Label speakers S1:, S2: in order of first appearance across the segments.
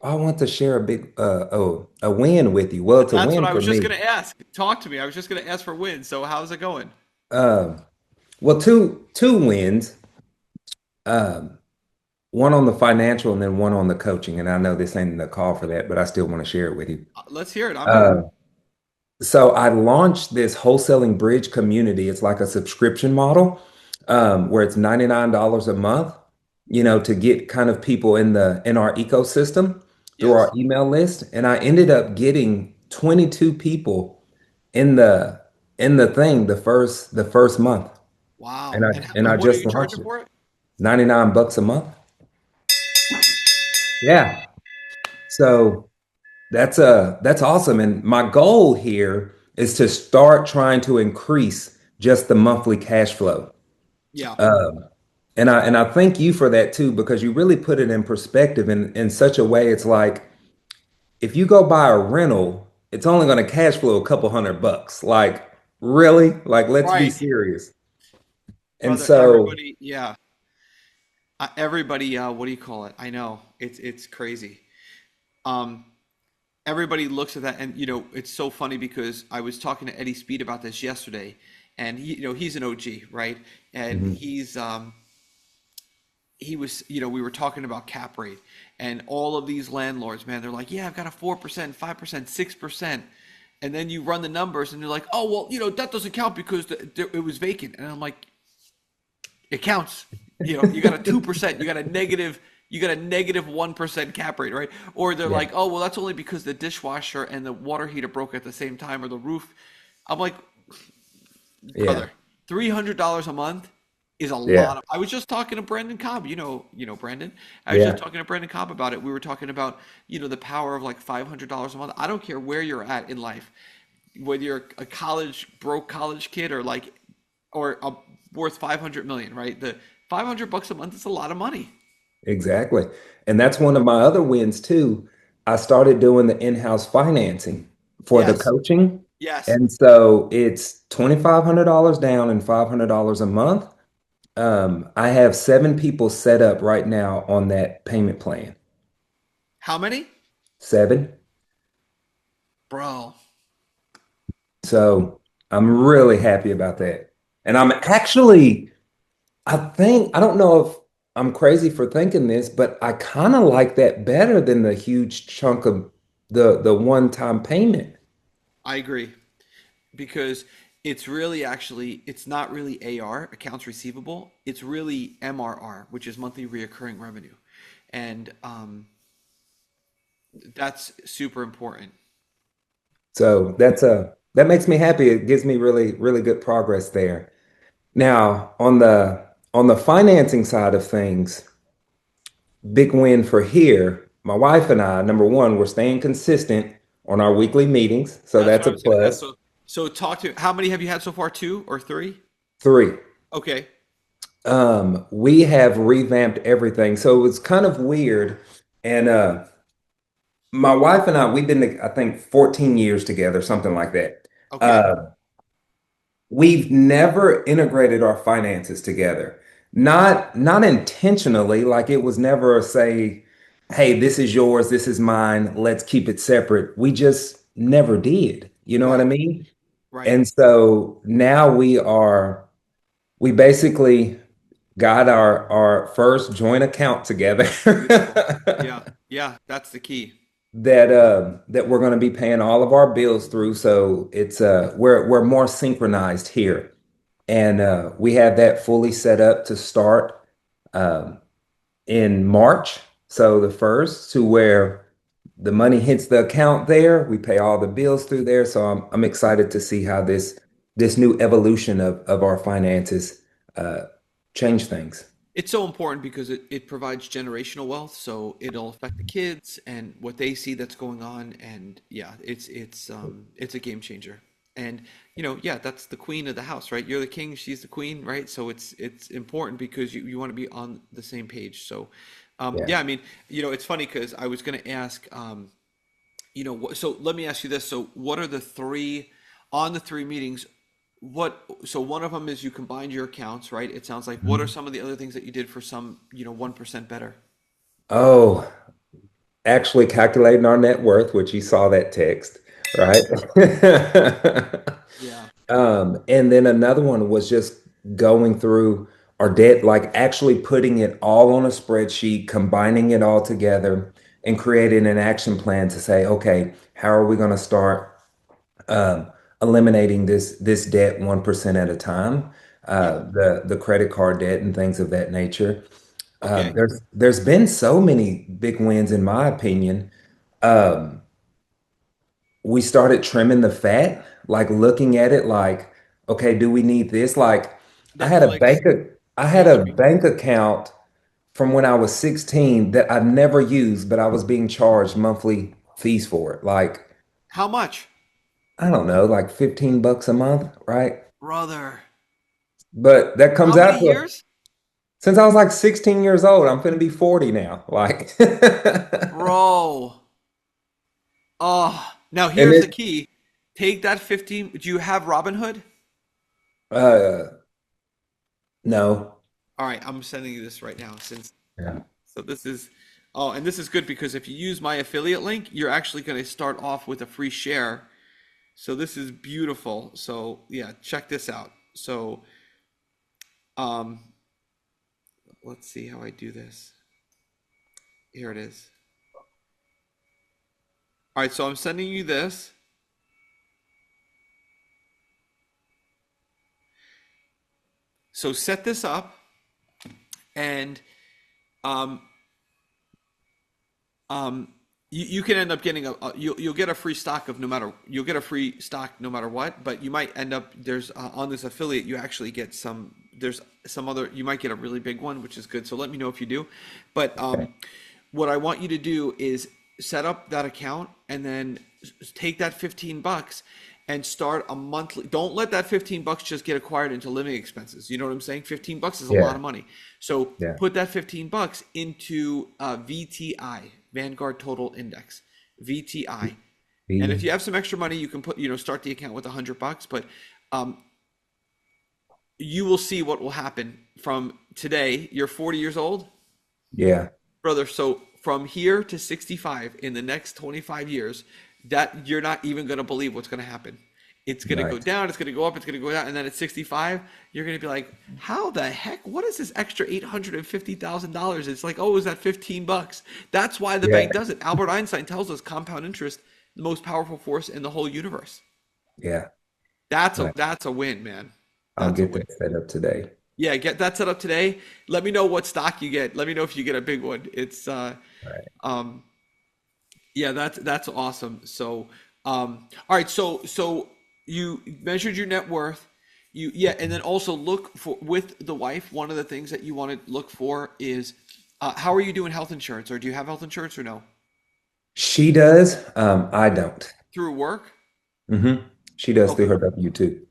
S1: I want to share a big a win with you. Well, it's a
S2: That's what
S1: win
S2: I
S1: for
S2: was just
S1: me.
S2: gonna ask. Talk to me. I was just gonna ask for wins. So how's it going?
S1: Um, well, two wins. Um, one on the financial and then one on the coaching. And I know this ain't the call for that, but I still want to share it with you.
S2: Let's hear it. I'm in.
S1: Uh, so I launched this wholesaling bridge community. It's like a subscription model, where it's $99 a month, to get kind of people in our ecosystem through our
S2: Yes.
S1: email list. And I ended up getting 22 people in the thing the first month. And
S2: Wow.
S1: I and I
S2: And what are
S1: just
S2: you
S1: launched
S2: charging
S1: it.
S2: for it?
S1: 99 bucks a month. Yeah. So that's awesome. And my goal here is to start trying to increase just the monthly cash flow.
S2: Yeah.
S1: And I thank you for that too, because you really put it in perspective in such a way. It's like if you go buy a rental, it's only going to cash flow a couple $100. Like, really? Like, let's be
S2: Right.
S1: serious. And
S2: Brother,
S1: so,
S2: everybody, yeah. Everybody, what do you call it? I know. It's crazy. Um, Everybody looks at that and it's so funny because I was talking to Eddie Speed about this yesterday and he's an OG, right? And
S1: mhm,
S2: he was, we were talking about cap rate and all of these landlords, man, they're like, yeah, I've got a 4%, 5%, 6%. And then you run the numbers and they're like, oh, well, that doesn't count because it was vacant. And I'm like, it counts. You got a 2%, you got a negative 1% cap rate, right? Or they're
S1: yeah,
S2: like, oh, well, that's only because the dishwasher and the water heater broke at the same time or the roof. I'm like,
S1: yeah,
S2: brother, $300 a month is a
S1: yeah,
S2: lot. I was just talking to Brendan Cobb. Brandon. I was just
S1: yeah,
S2: talking to Brendan Cobb about it. We were talking about the power of like $500 a month. I don't care where you're at in life, whether you're a broke college kid or worth 500 million, right? The 500 bucks a month is a lot of money.
S1: exactly. And that's one of my other wins too. I started doing the in-house financing for the
S2: Yes.
S1: coaching.
S2: Yes.
S1: And so it's $2,500 down and $500 a month. I have 7 people set up right now on that payment plan.
S2: How many?
S1: 7.
S2: Bro.
S1: So I'm really happy about that. And I don't know if I'm crazy for thinking this, but I kind of like that better than the huge chunk of the one-time payment.
S2: I agree because it's not really AR, accounts receivable. It's really MRR, which is monthly reoccurring revenue. And that's super important.
S1: So that makes me happy. It gives me really, really good progress there. Now, on the financing side of things, big win for here. My wife and I, number one, we're staying consistent on our weekly meetings, so
S2: That's what
S1: that's
S2: I
S1: a
S2: was going to ask.
S1: plus.
S2: So talk to how many have you had so far? Two or three?
S1: 3,
S2: Okay.
S1: we have revamped everything, so it was kind of weird. And my wife and I, we've been, I think, 14 years together, something like that.
S2: Okay.
S1: Uh, we've never integrated our finances together. Not intentionally, like it was never a say, hey, this is yours, this is mine, let's keep it separate. We just never did. You know what I
S2: Right.
S1: mean?
S2: Right.
S1: And so now we basically got our first joint account together
S2: Beautiful. Yeah. Yeah. That's the key.
S1: that we're going to be paying all of our bills through. So it's we're more synchronized here. And we have that fully set up to start um, in March. So the first to where the money hits the account there, we pay all the bills through there. So I'm excited to see how this new evolution of our finances uh, change things.
S2: It's so important because it provides generational wealth, so it'll affect the kids and what they see that's going on. And yeah, it's a game changer. And yeah, that's the queen of the house, right? You're the king, she's the queen, right? So it's important because you want to be on the same page. So
S1: Yeah.
S2: yeah, I mean, it's funny because I was going to ask, so let me ask you this. So what are the three meetings? So one of them is you combined your accounts, right? It sounds like what are
S1: Mhm.
S2: some of the other things that you did for some, 1% better?
S1: Oh. actually calculating our net worth, which you saw that text, right?
S2: Yeah.
S1: And then another one was just going through our debt, like actually putting it all on a spreadsheet, combining it all together, and creating an action plan to say, okay, how are we going to start um, eliminating this debt 1% at a time,
S2: Yeah.
S1: the credit card debt and things of that nature.
S2: Okay.
S1: There's been so many big wins in my opinion. Um, we started trimming the fat, like looking at it like, okay, do we need this? Like
S2: Netflix.
S1: I had
S2: Yeah.
S1: a bank account from when I was 16 that I never used, but I was being charged monthly fees for it. Like,
S2: How much?
S1: I don't know, like 15 bucks a month, right?
S2: Brother.
S1: But that
S2: How
S1: comes
S2: many
S1: out to
S2: years?
S1: since I was like 16 years old, I'm finna be 40 now. Like,
S2: Bro. Oh, now
S1: and
S2: here's the
S1: it's
S2: key. Take that 15. Do you have Robinhood?
S1: uh no.
S2: All right, I'm sending you this right now since
S1: Yeah.
S2: so this is oh, and this is good because if you use my affiliate link, you're actually going to start off with a free share. So this is beautiful. So yeah, check this out. So um let's see how I do this. Here it is. All right, so I'm sending you this. So set this up and um um you can end up getting you'll get a free stock of no matter you'll get a free stock no matter what, but you might end up there's on this affiliate you actually get some there's some other you might get a really big one, which is good. So let me know if you do. But
S1: Okay.
S2: what I want you to do is set up that account and then take that 15 bucks and start a monthly. Don't let that 15 bucks just get acquired into living expenses. You know what I'm saying? 15 bucks is a lot
S1: Yeah.
S2: of money. So
S1: Yeah.
S2: put that 15 bucks into VTI, Vanguard Total Index, VTI. And if
S1: Be
S2: you have some extra money, you can put, start the account with 100 bucks, but um, you will see what will happen from today. You're 40 years old.
S1: yeah.
S2: Brother, so from here to 65 in the next 25 years, that you're not even going to believe what's going to happen. It's going to go
S1: Right.
S2: down, it's going to go up, it's going to go down, and then at 65, you're going to be like, "How the heck? What is this extra $850,000?" It's like, "Oh, is that 15 bucks?" That's why the
S1: Yeah.
S2: bank does it. Albert Einstein tells us compound interest, the most powerful force in the whole universe.
S1: Yeah.
S2: That's a
S1: Right.
S2: that's a win, man.
S1: I'll
S2: That's a
S1: get
S2: win.
S1: that set up today.
S2: Yeah, get that set up today. Let me know what stock you get. Let me know if you get a big one. It's
S1: Right.
S2: um Yeah, that's awesome. So, all right. So you measured your net worth. Yeah, and then also look for with the wife. One of the things that you want to look for is how are you doing health insurance, or do you have health insurance or no?
S1: She does. I don't.
S2: Through work?
S1: hmm She does through
S2: Okay,
S1: her W-2.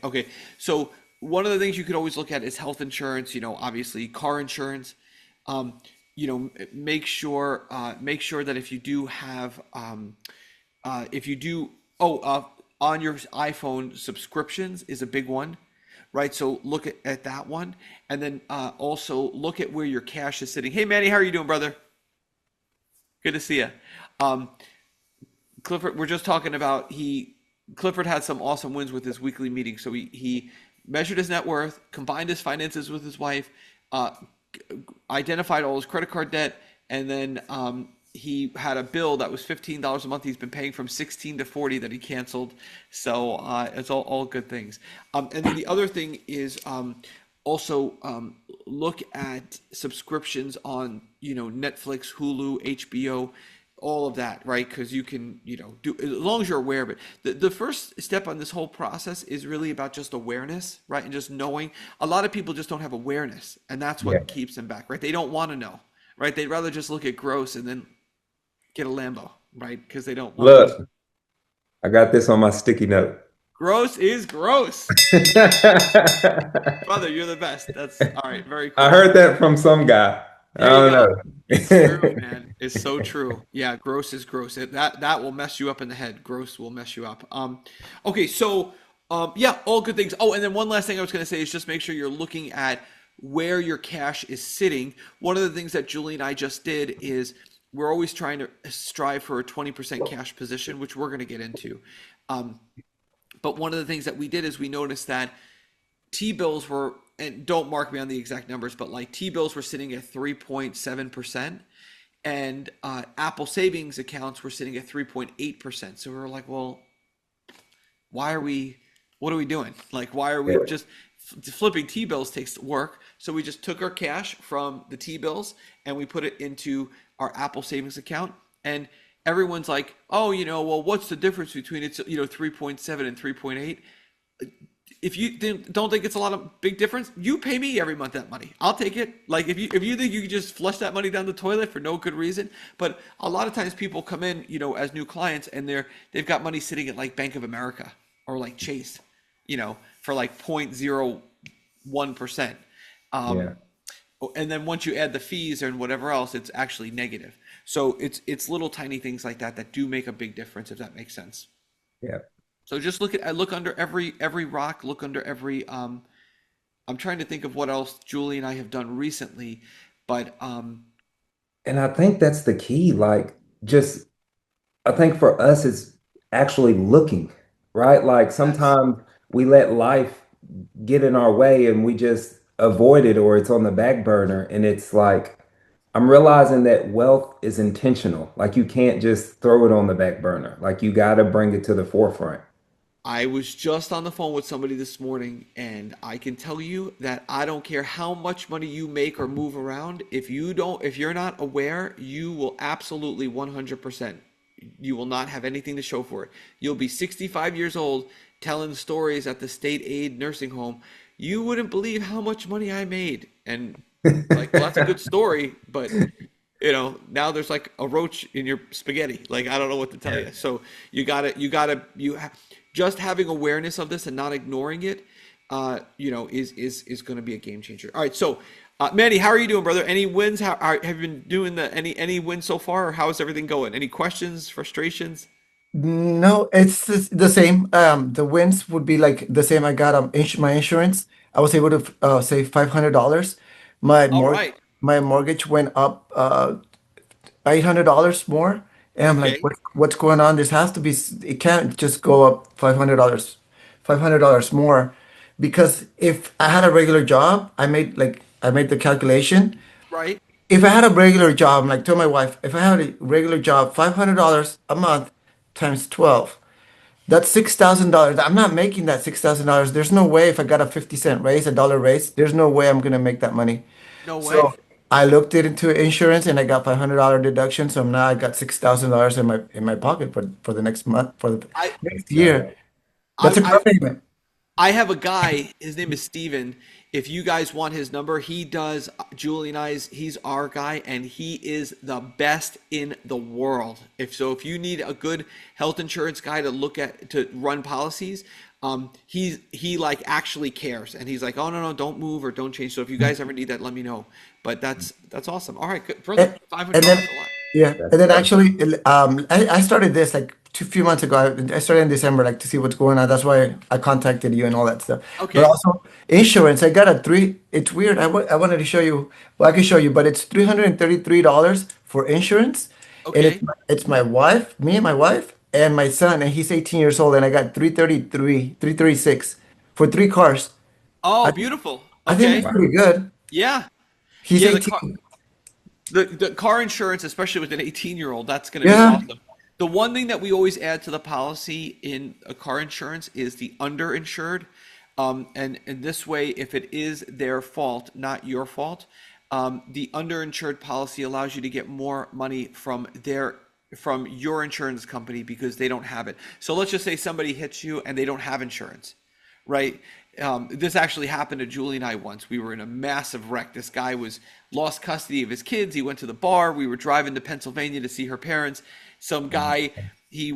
S2: okay. So one of the things you could always look at is health insurance. Obviously car insurance. Um, make sure that if you do have if you do on your iPhone, subscriptions is a big one, right? So look at that one, and then also look at where your cash is sitting. Hey Manny, how are you doing, brother? Good to see you. um, Clifford, we're just talking about Clifford had some awesome wins with his weekly meeting. So he measured his net worth, combined his finances with his wife, uh, identified all his credit card debt, and then he had a bill that was $15 a month. He's been paying from 16 to 40 that he canceled. So it's all good things. And then the other thing is also look at subscriptions on Netflix, Hulu, HBO, all of that, right? Because you can, do as long as you're aware of it. The first step on this whole process is really about just awareness, right? And just knowing. A lot of people just don't have awareness, and that's
S1: Yeah.
S2: what keeps them back, right? They don't want to know, right? They'd rather just look at gross and then get a Lambo, right? Because they don't want to.
S1: Look, I got this on my sticky note.
S2: Gross is gross,
S1: I
S2: brother. You're the best. That's all right. Very cool.
S1: heard that from some guy. I
S2: There you
S1: don't
S2: go.
S1: know.
S2: It's true, man. It's so true. Yeah, gross is gross. That will mess you up in the head. Gross will mess you up. Okay, so yeah, all good things. Oh, and then one last thing I was going to say is just make sure you're looking at where your cash is sitting. One of the things that Julie and I just did is we're always trying to strive for a 20% cash position, which we're going to get into. Um, but one of the things that we did is we noticed that T bills were, and don't mark me on the exact numbers, but like T bills were sitting at 3.7%, and Apple savings accounts were sitting at 3.8%. So we were like, well, why are we, what are we doing? Like, why are we
S1: Yeah.
S2: just flipping T bills takes work. So we just took our cash from the T bills and we put it into our Apple savings account. And everyone's like, oh, well, what's the difference between it's, 3.7 and 3.8? If you don't think it's a lot of big difference, you pay me every month that money. I'll take it. Like if you think you can just flush that money down the toilet for no good reason, but a lot of times people come in, as new clients and they've got money sitting at like Bank of America or like Chase, for like 0.01%.
S1: Yeah.
S2: Um, and then once you add the fees and whatever else, it's actually negative. So it's little tiny things like that that do make a big difference, if that makes sense.
S1: Yeah.
S2: So just look under every rock, look under every I'm trying to think of what else Julie and I have done recently, but
S1: And I think that's the key. Like, just I think for us, it's actually looking, right? Like
S2: yes,
S1: sometimes we let life get in our way and we just avoid it or it's on the back burner. And it's like, I'm realizing that wealth is intentional. Like you can't just throw it on the back burner. Like you got to bring it to the forefront.
S2: I was just on the phone with somebody this morning, and I can tell you that I don't care how much money you make or move around. If you're not aware, you will absolutely 100%. You will not have anything to show for it. You'll be 65 years old telling stories at the state aid nursing home. You wouldn't believe how much money I made. And like, well, that's a good story, but now there's like a roach in your spaghetti. Like, I don't know what to tell
S1: Yeah.
S2: you. So just having awareness of this and not ignoring it, is going to be a game changer. All right. So, Manny, how are you doing, brother? Any wins? Have you been doing any wins so far, or how is everything going? Any questions, frustrations?
S3: No, it's the same. The wins would be like the same. I got my insurance. I was able to save $500. My
S2: All
S3: mor
S2: right.
S3: my mortgage went up $800 more. And I'm like,
S2: Okay.
S3: what's going on? This has to be. It can't just go up $500 more, because if I had a regular job, I made the calculation.
S2: Right.
S3: If I had a regular job, like told my wife, if I had a regular job, $500 a month times 12. That's $6,000. I'm not making that $6,000. There's no way if I got a 50-cent raise, a dollar raise, there's no way I'm gonna make that money.
S2: No way.
S3: So I looked it into insurance and I got $500 deduction. So now I got $6,000 in my pocket for the next month, for the
S2: I
S3: next
S1: Nice.
S3: year. That's
S2: I
S3: a car
S2: I
S3: payment.
S2: I have a guy, his name is Steven. If you guys want his number, he does Julie and I's, he's our guy, and he is the best in the world. If you need a good health insurance guy to run policies, he like actually cares. And he's like, oh no, don't move or don't change. So if you guys ever need that, let me know. But that's awesome. All right, good brother.
S3: And,
S2: Five hundred
S3: and
S2: dollars
S3: then,
S2: a lot.
S3: yeah,
S1: That's
S3: and then
S1: perfect.
S3: actually, I started this like few months ago. I started in December, like to see what's going on. That's why I contacted you and all that stuff. But
S2: Okay.
S3: also insurance, I got a three. It's weird. I wanted to show you. Well, I can show you, but it's $333 for insurance, and
S2: Okay.
S3: it's my wife, me and my wife, and my son, and he's 18 years old, and I got 336 for three cars.
S2: Oh,
S3: I
S2: beautiful.
S3: I think that's
S2: Okay.
S1: Wow.
S3: pretty good.
S2: Yeah.
S3: He's
S2: Yeah, the car
S3: 18.
S2: the car insurance, especially with an 18-year-old, that's going to be
S3: Yeah.
S2: awesome. The one thing that we always add to the policy in a car insurance is the underinsured. And this way, if it is their fault, not your fault, the underinsured policy allows you to get more money from your insurance company because they don't have it. So let's just say somebody hits you and they don't have insurance, right? This actually happened to Julie and I once. We were in a massive wreck. This guy was lost custody of his kids. He went to the bar. We were driving to Pennsylvania to see her parents. Some guy, he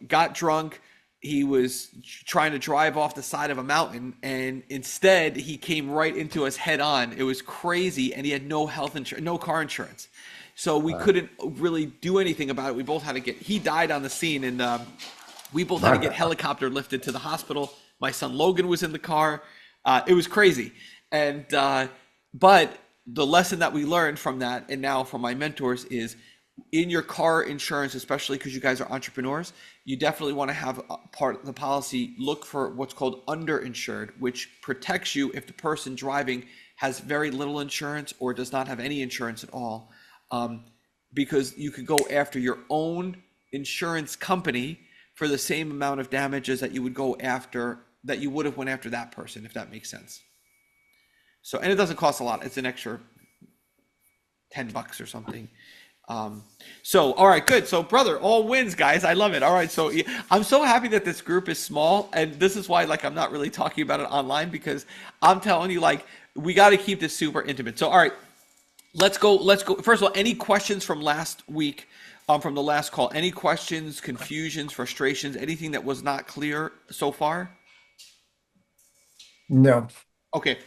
S2: got drunk. He was trying to drive off the side of a mountain, and instead he came right into us head on. It was crazy, and he had no health insurance, no car insurance. So we
S1: Wow.
S2: couldn't really do anything about it. We both had to he died on the scene, and we both had
S1: My
S2: to get
S1: God.
S2: helicopter lifted to the hospital. My son Logan was in the car. It was crazy. But the lesson that we learned from that, and now from my mentors, is in your car insurance, especially because you guys are entrepreneurs, you definitely want to have a part of the policy look for what's called underinsured, which protects you if the person driving has very little insurance or does not have any insurance at all. Um, because you could go after your own insurance company for the same amount of damages that you would go after that you would have went after that person, if that makes sense. So, and it doesn't cost a lot. It's an extra $10 or something. Um, so, all right, good. So, brother, all wins, guys. I love it. All right, so I'm so happy that this group is small, and this is why, like, I'm not really talking about it online because I'm telling you, like, we got to keep this super intimate. So, all right, let's go. Let's go. First of all, any questions from last week, from the last call? Any questions, confusions, frustrations, anything that was not clear so far?
S3: No.
S2: Okay.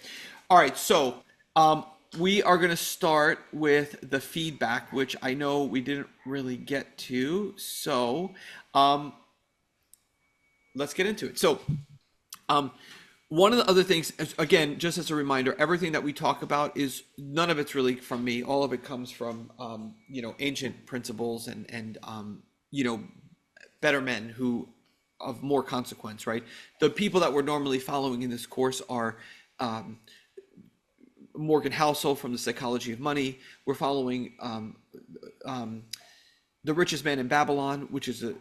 S2: All right. So um, we are going to start with the feedback, which I know we didn't really get to. So um, let's get into it. So um, one of the other things, again, just as a reminder, everything that we talk about is none of it's really from me. All of it comes from ancient principles and you know better men who of more consequence, right? The people that we're normally following in this course are um, Morgan Housel from The Psychology of Money. We're following The Richest Man in Babylon, which is a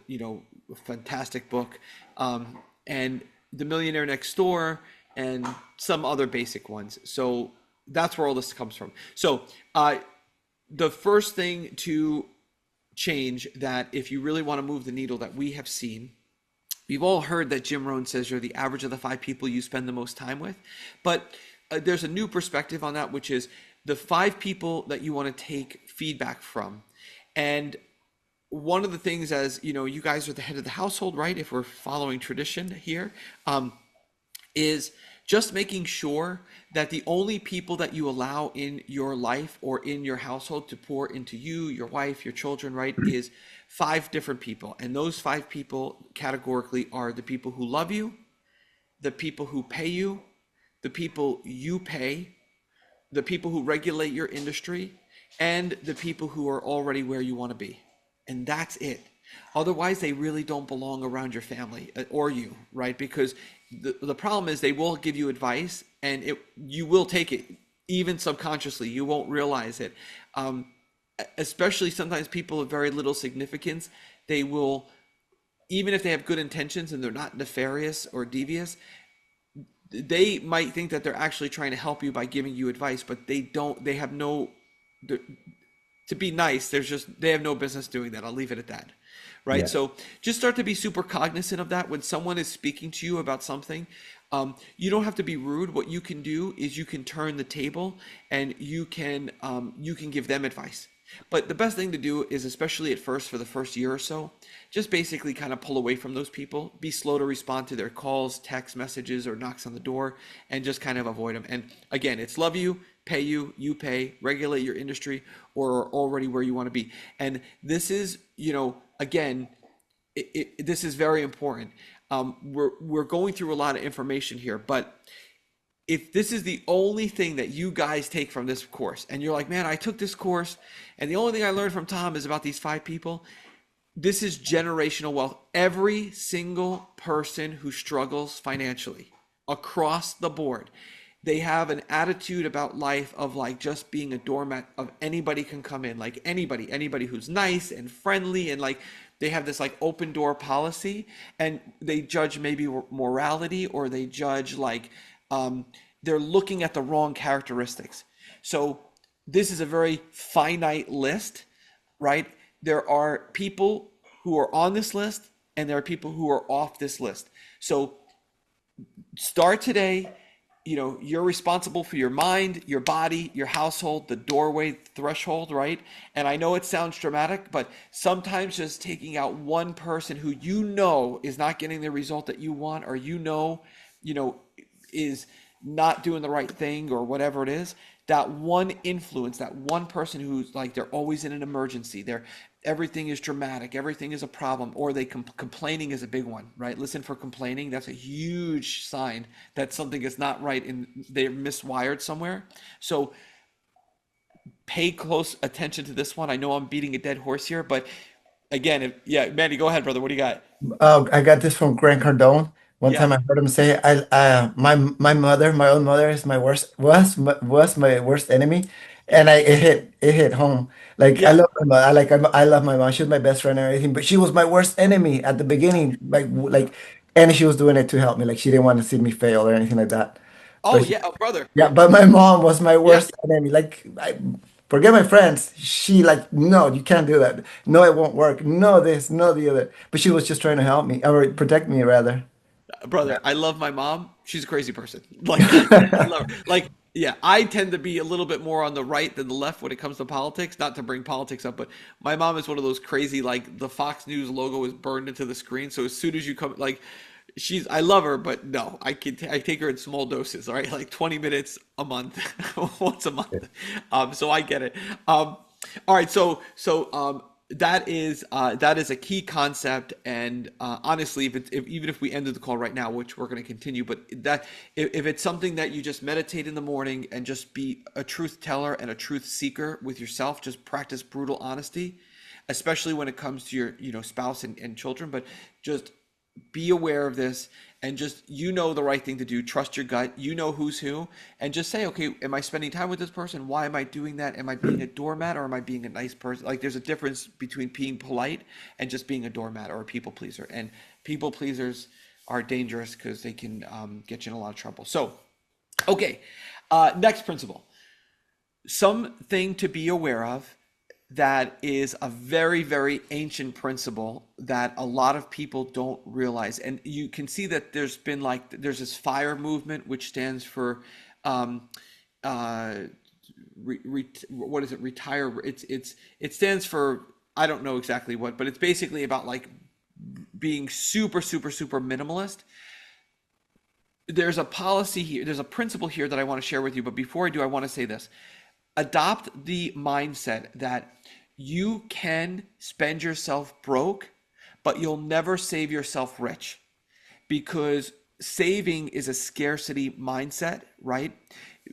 S2: fantastic book, and The Millionaire Next Door, and some other basic ones. So that's where all this comes from. So the first thing to change that if you really want to move the needle that we have seen, we've all heard that Jim Rohn says you're the average of the 5 people you spend the most time with, but there's a new perspective on that, which is the 5 people that you want to take feedback from. And one of the things, as you know, you guys are the head of the household, right? If we're following tradition here, is just making sure that the only people that you allow in your life or in your household to pour into you, your wife, your children, right, is 5 different people. And those 5 people categorically are the people who love you, the people who pay you, the people you pay, the people who regulate your industry, and the people who are already where you want to be. And that's it. Otherwise, they really don't belong around your family or you, right? Because the problem is they will give you advice and you will take it, even subconsciously. You won't realize it. Especially sometimes people of very little significance, they will, even if they have good intentions and they're not nefarious or devious, they might think that they're actually trying to help you by giving you advice, but they don't, they have no, to be nice, they have no business doing that. I'll leave it at that. Right.
S1: Yeah.
S2: So just start to be super cognizant of that when someone is speaking to you about something. You don't have to be rude. What you can do is you can turn the table and you can give them advice. But the best thing to do is, especially at first, for the first year or so, just basically kind of pull away from those people. Be slow to respond to their calls, text messages, or knocks on the door, and just kind of avoid them. And again, it's love you, pay you, you pay, regulate your industry, or are already where you want to be. And this is, again, this is very important. We're going through a lot of information here, but if this is the only thing that you guys take from this course, and you're like, man, I took this course, and the only thing I learned from Tom is about these 5 people, this is generational wealth. Every single person who struggles financially across the board, they have an attitude about life of like just being a doormat of anybody can come in, like anybody who's nice and friendly, and like they have this like open door policy, and they judge maybe morality, or they judge like they're looking at the wrong characteristics. So this is a very finite list, right? There are people who are on this list and there are people who are off this list. So start today. You're responsible for your mind, your body, your household, the doorway, threshold, right? And I know it sounds dramatic, but sometimes just taking out one person who is not getting the result that you want, or is not doing the right thing, or whatever it is, that one influence, that one person who's like, they're always in an emergency, everything is dramatic, everything is a problem, or complaining is a big one, right? Listen for complaining. That's a huge sign that something is not right and they're miswired somewhere. So pay close attention to this one. I know I'm beating a dead horse here, but again, yeah, Manny, go ahead, brother. What do you got?
S3: I got this from Grant Cardone. One
S2: Yeah,
S3: time I heard him say, my mother, my own mother is my worst was my worst enemy," and it hit home. Like I
S2: yeah,
S3: love my mom, I love my mom. She was my best friend and everything, but she was my worst enemy at the beginning. And she was doing it to help me. Like she didn't want to see me fail or anything like that.
S2: oh
S3: But she,
S2: yeah, oh brother,
S3: yeah, but my mom was my
S2: yeah,
S3: worst enemy. Forget my friends. She like, no, you can't do that. No, it won't work. No, this, no, the other. But she was just trying to help me or protect me rather.
S2: brother.
S1: Yeah.
S2: I love my mom. She's a crazy person. Like I love her. Like yeah, I tend to be a little bit more on the right than the left when it comes to politics. Not to bring politics up, but my mom is one of those crazy like the Fox News logo is burned into the screen. So as soon as you come, like she's I love her, but no, I take her in small doses. All right, like 20 minutes a month, once a month. So I get it. All right, that is a key concept, and honestly, even if we ended the call right now, which we're going to continue, but that if it's something that you just meditate in the morning and just be a truth teller and a truth seeker with yourself, just practice brutal honesty, especially when it comes to your spouse and children, but just be aware of this and just the right thing to do. Trust your gut, who's who, and just say, okay, am I spending time with this person? Why am I doing that? Am I being a doormat or am I being a nice person? Like there's a difference between being polite and just being a doormat or a people pleaser, and people pleasers are dangerous because they can get you in a lot of trouble. So okay, next principle, something to be aware of that is a very, very ancient principle that a lot of people don't realize. And you can see that there's this FIRE movement, which stands for, um, uh, what is it? Retire. It stands for, I don't know exactly what, but it's basically about like being super, super, super minimalist. There's a policy here, there's a principle here that I want to share with you. But before I do, I want to say this: adopt the mindset that you can spend yourself broke, but you'll never save yourself rich, because saving is a scarcity mindset, right?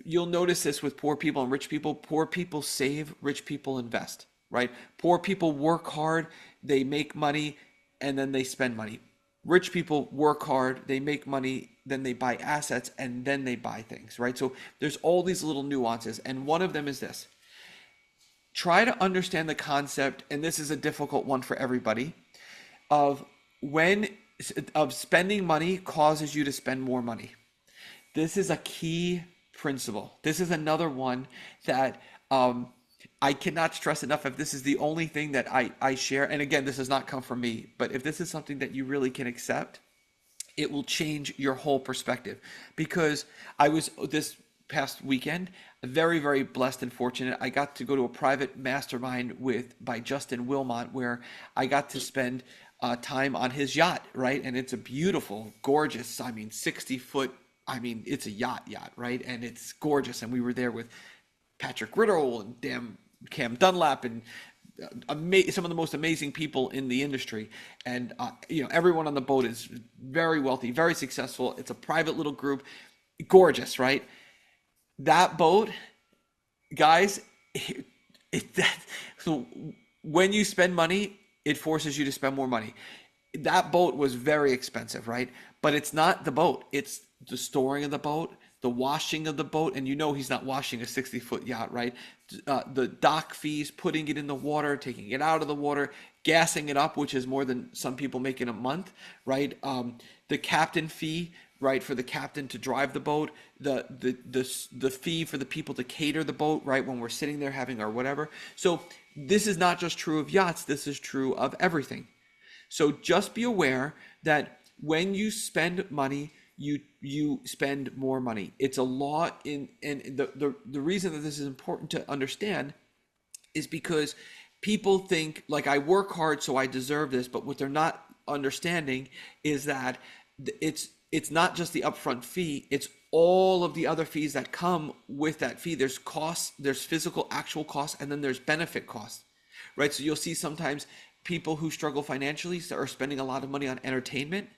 S2: You'll notice this with poor people and rich people. Poor people save, rich people invest, right? Poor people work hard, they make money, and then they spend money. Rich people work hard, they make money, then they buy assets, and then they buy things, right? So there's all these little nuances, and one of them is this: try to understand the concept, and this is a difficult one for everybody, of when of spending money causes you to spend more money. This is a key principle. This is another one that I cannot stress enough. If this is the only thing that I share, and again, this does not come from me, but if this is something that you really can accept, it will change your whole perspective. Because I was this past weekend very, very blessed and fortunate. I got to go to a private mastermind by Justin Wilmot, where I got to spend time on his yacht, right? And it's a beautiful, gorgeous, 60-foot, it's a yacht, right? And it's gorgeous. And we were there with Patrick Riddle and damn Cam Dunlap and some of the most amazing people in the industry. And everyone on the boat is very wealthy, very successful. It's a private little group, gorgeous, right? That boat, guys, that, so when you spend money, it forces you to spend more money. That boat was very expensive, right? But it's not the boat, it's the storing of the boat, the washing of the boat. And he's not washing a 60-foot yacht, right? The dock fees, putting it in the water, taking it out of the water, gassing it up, which is more than some people make in a month, right? The captain fee, right, for the captain to drive the boat, the fee for the people to cater the boat, right, when we're sitting there having our whatever. So this is not just true of yachts, this is true of everything. So just be aware that when you spend money, you spend more money. It's a law and the reason that this is important to understand is because people think like I work hard so I deserve this, but what they're not understanding is that it's not just the upfront fee, it's all of the other fees that come with that fee. There's costs, there's physical actual costs, and then there's benefit costs, right? So you'll see sometimes people who struggle financially are spending a lot of money on entertainment.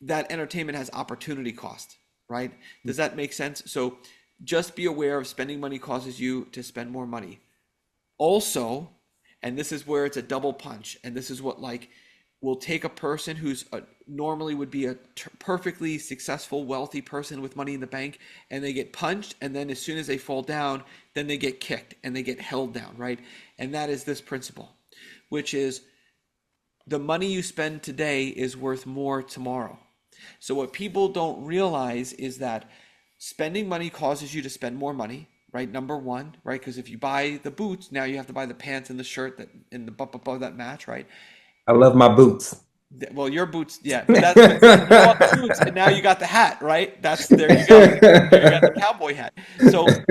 S2: That entertainment has opportunity cost, right? Does that make sense? So just be aware of spending money causes you to spend more money. Also, and this is where it's a double punch, and this is what like will take a person who's normally would be a perfectly successful, wealthy person with money in the bank, and they get punched, and then as soon as they fall down, then they get kicked and they get held down, right? And that is this principle, which is the money you spend today is worth more tomorrow. So what people don't realize is that spending money causes you to spend more money, right? Number one, right? Because if you buy the boots, now you have to buy the pants and the shirt that and the above that match, right?
S1: I love my boots.
S2: Well, your boots, yeah, but you bought the boots and now you got the hat, right? That's there you go. You got the cowboy hat. So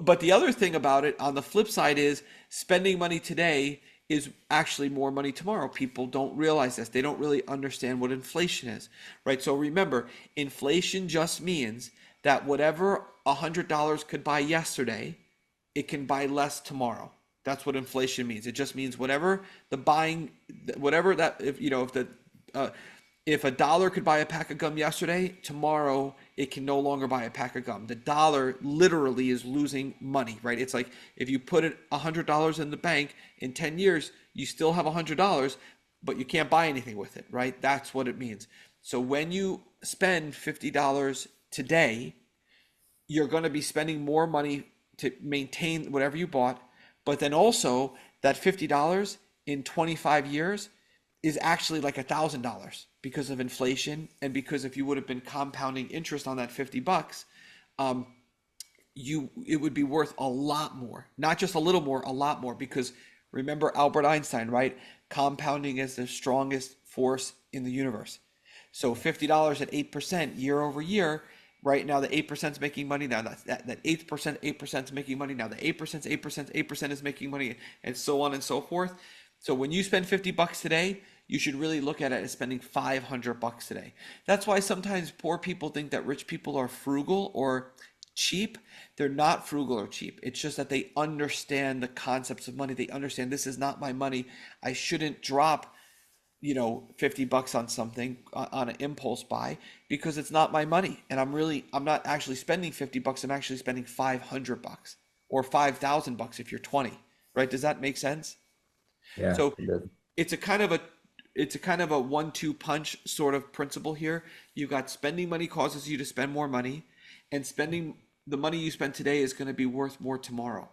S2: but the other thing about it on the flip side is spending money today is actually more money tomorrow. People don't realize this. They don't really understand what inflation is, right? So remember, inflation just means that whatever $100 could buy yesterday, it can buy less tomorrow. That's what inflation means. It just means whatever the buying, whatever that if you know if the uh, if a dollar could buy a pack of gum yesterday, tomorrow it can no longer buy a pack of gum. The dollar literally is losing money, right? It's like if you put it $100 in the bank in 10 years, you still have $100, but you can't buy anything with it, right? That's what it means. So when you spend $50 today, you're going to be spending more money to maintain whatever you bought, but then also that $50 in 25 years is actually like $1,000 because of inflation and because if you would have been compounding interest on that 50 bucks, um, you it would be worth a lot more, not just a little more, a lot more. Because remember Albert Einstein, right? Compounding is the strongest force in the universe. So $50 at 8% year over year. Right now, the 8% is making money. Now that 8% is making money. Now the 8% is 8%, 8% is making money, and so on and so forth. So when you spend 50 bucks today, you should really look at it as spending 500 bucks today. That's why sometimes poor people think that rich people are frugal or cheap. They're not frugal or cheap. It's just that they understand the concepts of money. They understand this is not my money. I shouldn't drop 50 bucks on something on an impulse buy because it's not my money. And I'm not actually spending 50 bucks. I'm actually spending 500 bucks or 5,000 bucks if you're 20, right? Does that make sense?
S1: Yeah,
S2: So
S1: it does.
S2: it's a kind of a it's a kind of a one-two punch sort of principle here. You've got spending money causes you to spend more money, and spending the money you spend today is going to be worth more tomorrow.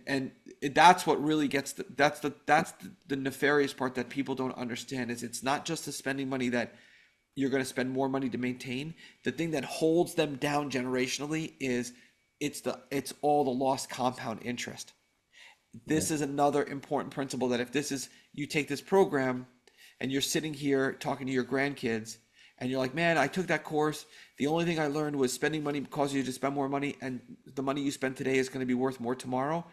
S2: And that's what really gets the nefarious part that people don't understand is it's not just the spending money that you're going to spend more money to maintain. The thing that holds them down generationally is it's all the lost compound interest.
S1: Yeah.
S2: This is another important principle that if this is you take this program and you're sitting here talking to your grandkids and you're like, man, I took that course. The only thing I learned was spending money causes you to spend more money, and the money you spend today is going to be worth more tomorrow.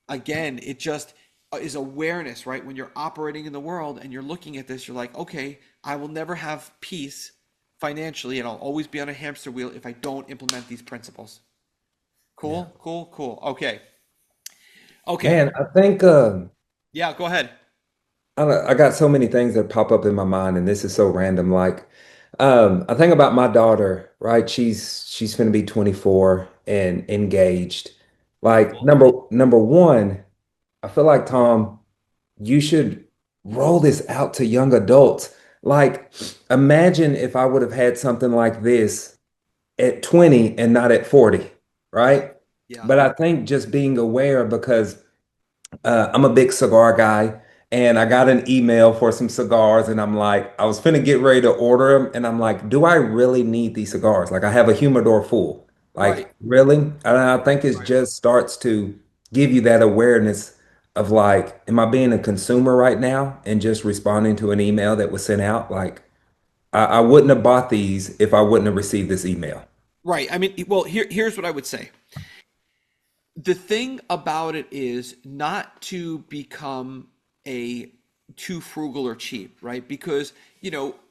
S2: Again, it just is awareness, right? When you're operating in the world and you're looking at this, you're like, okay, I will never have peace financially, and I'll always be on a hamster wheel if I don't implement these principles.
S1: Yeah.
S2: Cool, cool, cool. Okay, okay.
S1: Man, I think
S2: Yeah, go ahead.
S1: I got so many things that pop up in my mind, and this is so random. Like, I think about my daughter, right? She's gonna be 24 and engaged. Like,
S2: Beautiful.
S1: number one, I feel like Tom, you should roll this out to young adults. Like, imagine if I would have had something like this at 20 and not at 40,
S2: Yeah,
S1: right?
S2: yeah.
S1: But I think just being aware because I'm a big cigar guy, and I got an email for some cigars, and I'm like, I was finna get ready to order them, and I'm like, do I really need these cigars? Like, I have a humidor full.
S2: Right,
S1: Like, really? And I think it
S2: right.
S1: just starts to give you that awareness of like, am I being a consumer right now and just responding to an email that was sent out? Like, I wouldn't have bought these if I wouldn't have received this email.
S2: Right. I mean, well, here's what I would say. The thing about it is not to become a too frugal or cheap, right? Because,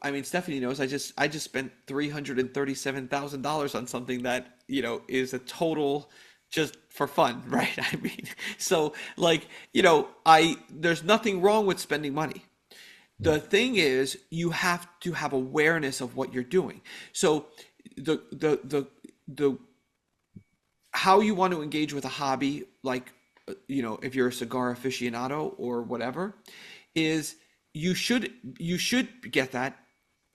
S2: I mean, Stephanie knows I just spent $337,000 on something that, is a total just for fun, right? I mean, so like, I there's nothing wrong with spending money. The thing is, you have to have awareness of what you're doing. So the how you want to engage with a hobby, like if you're a cigar aficionado or whatever, is you should get that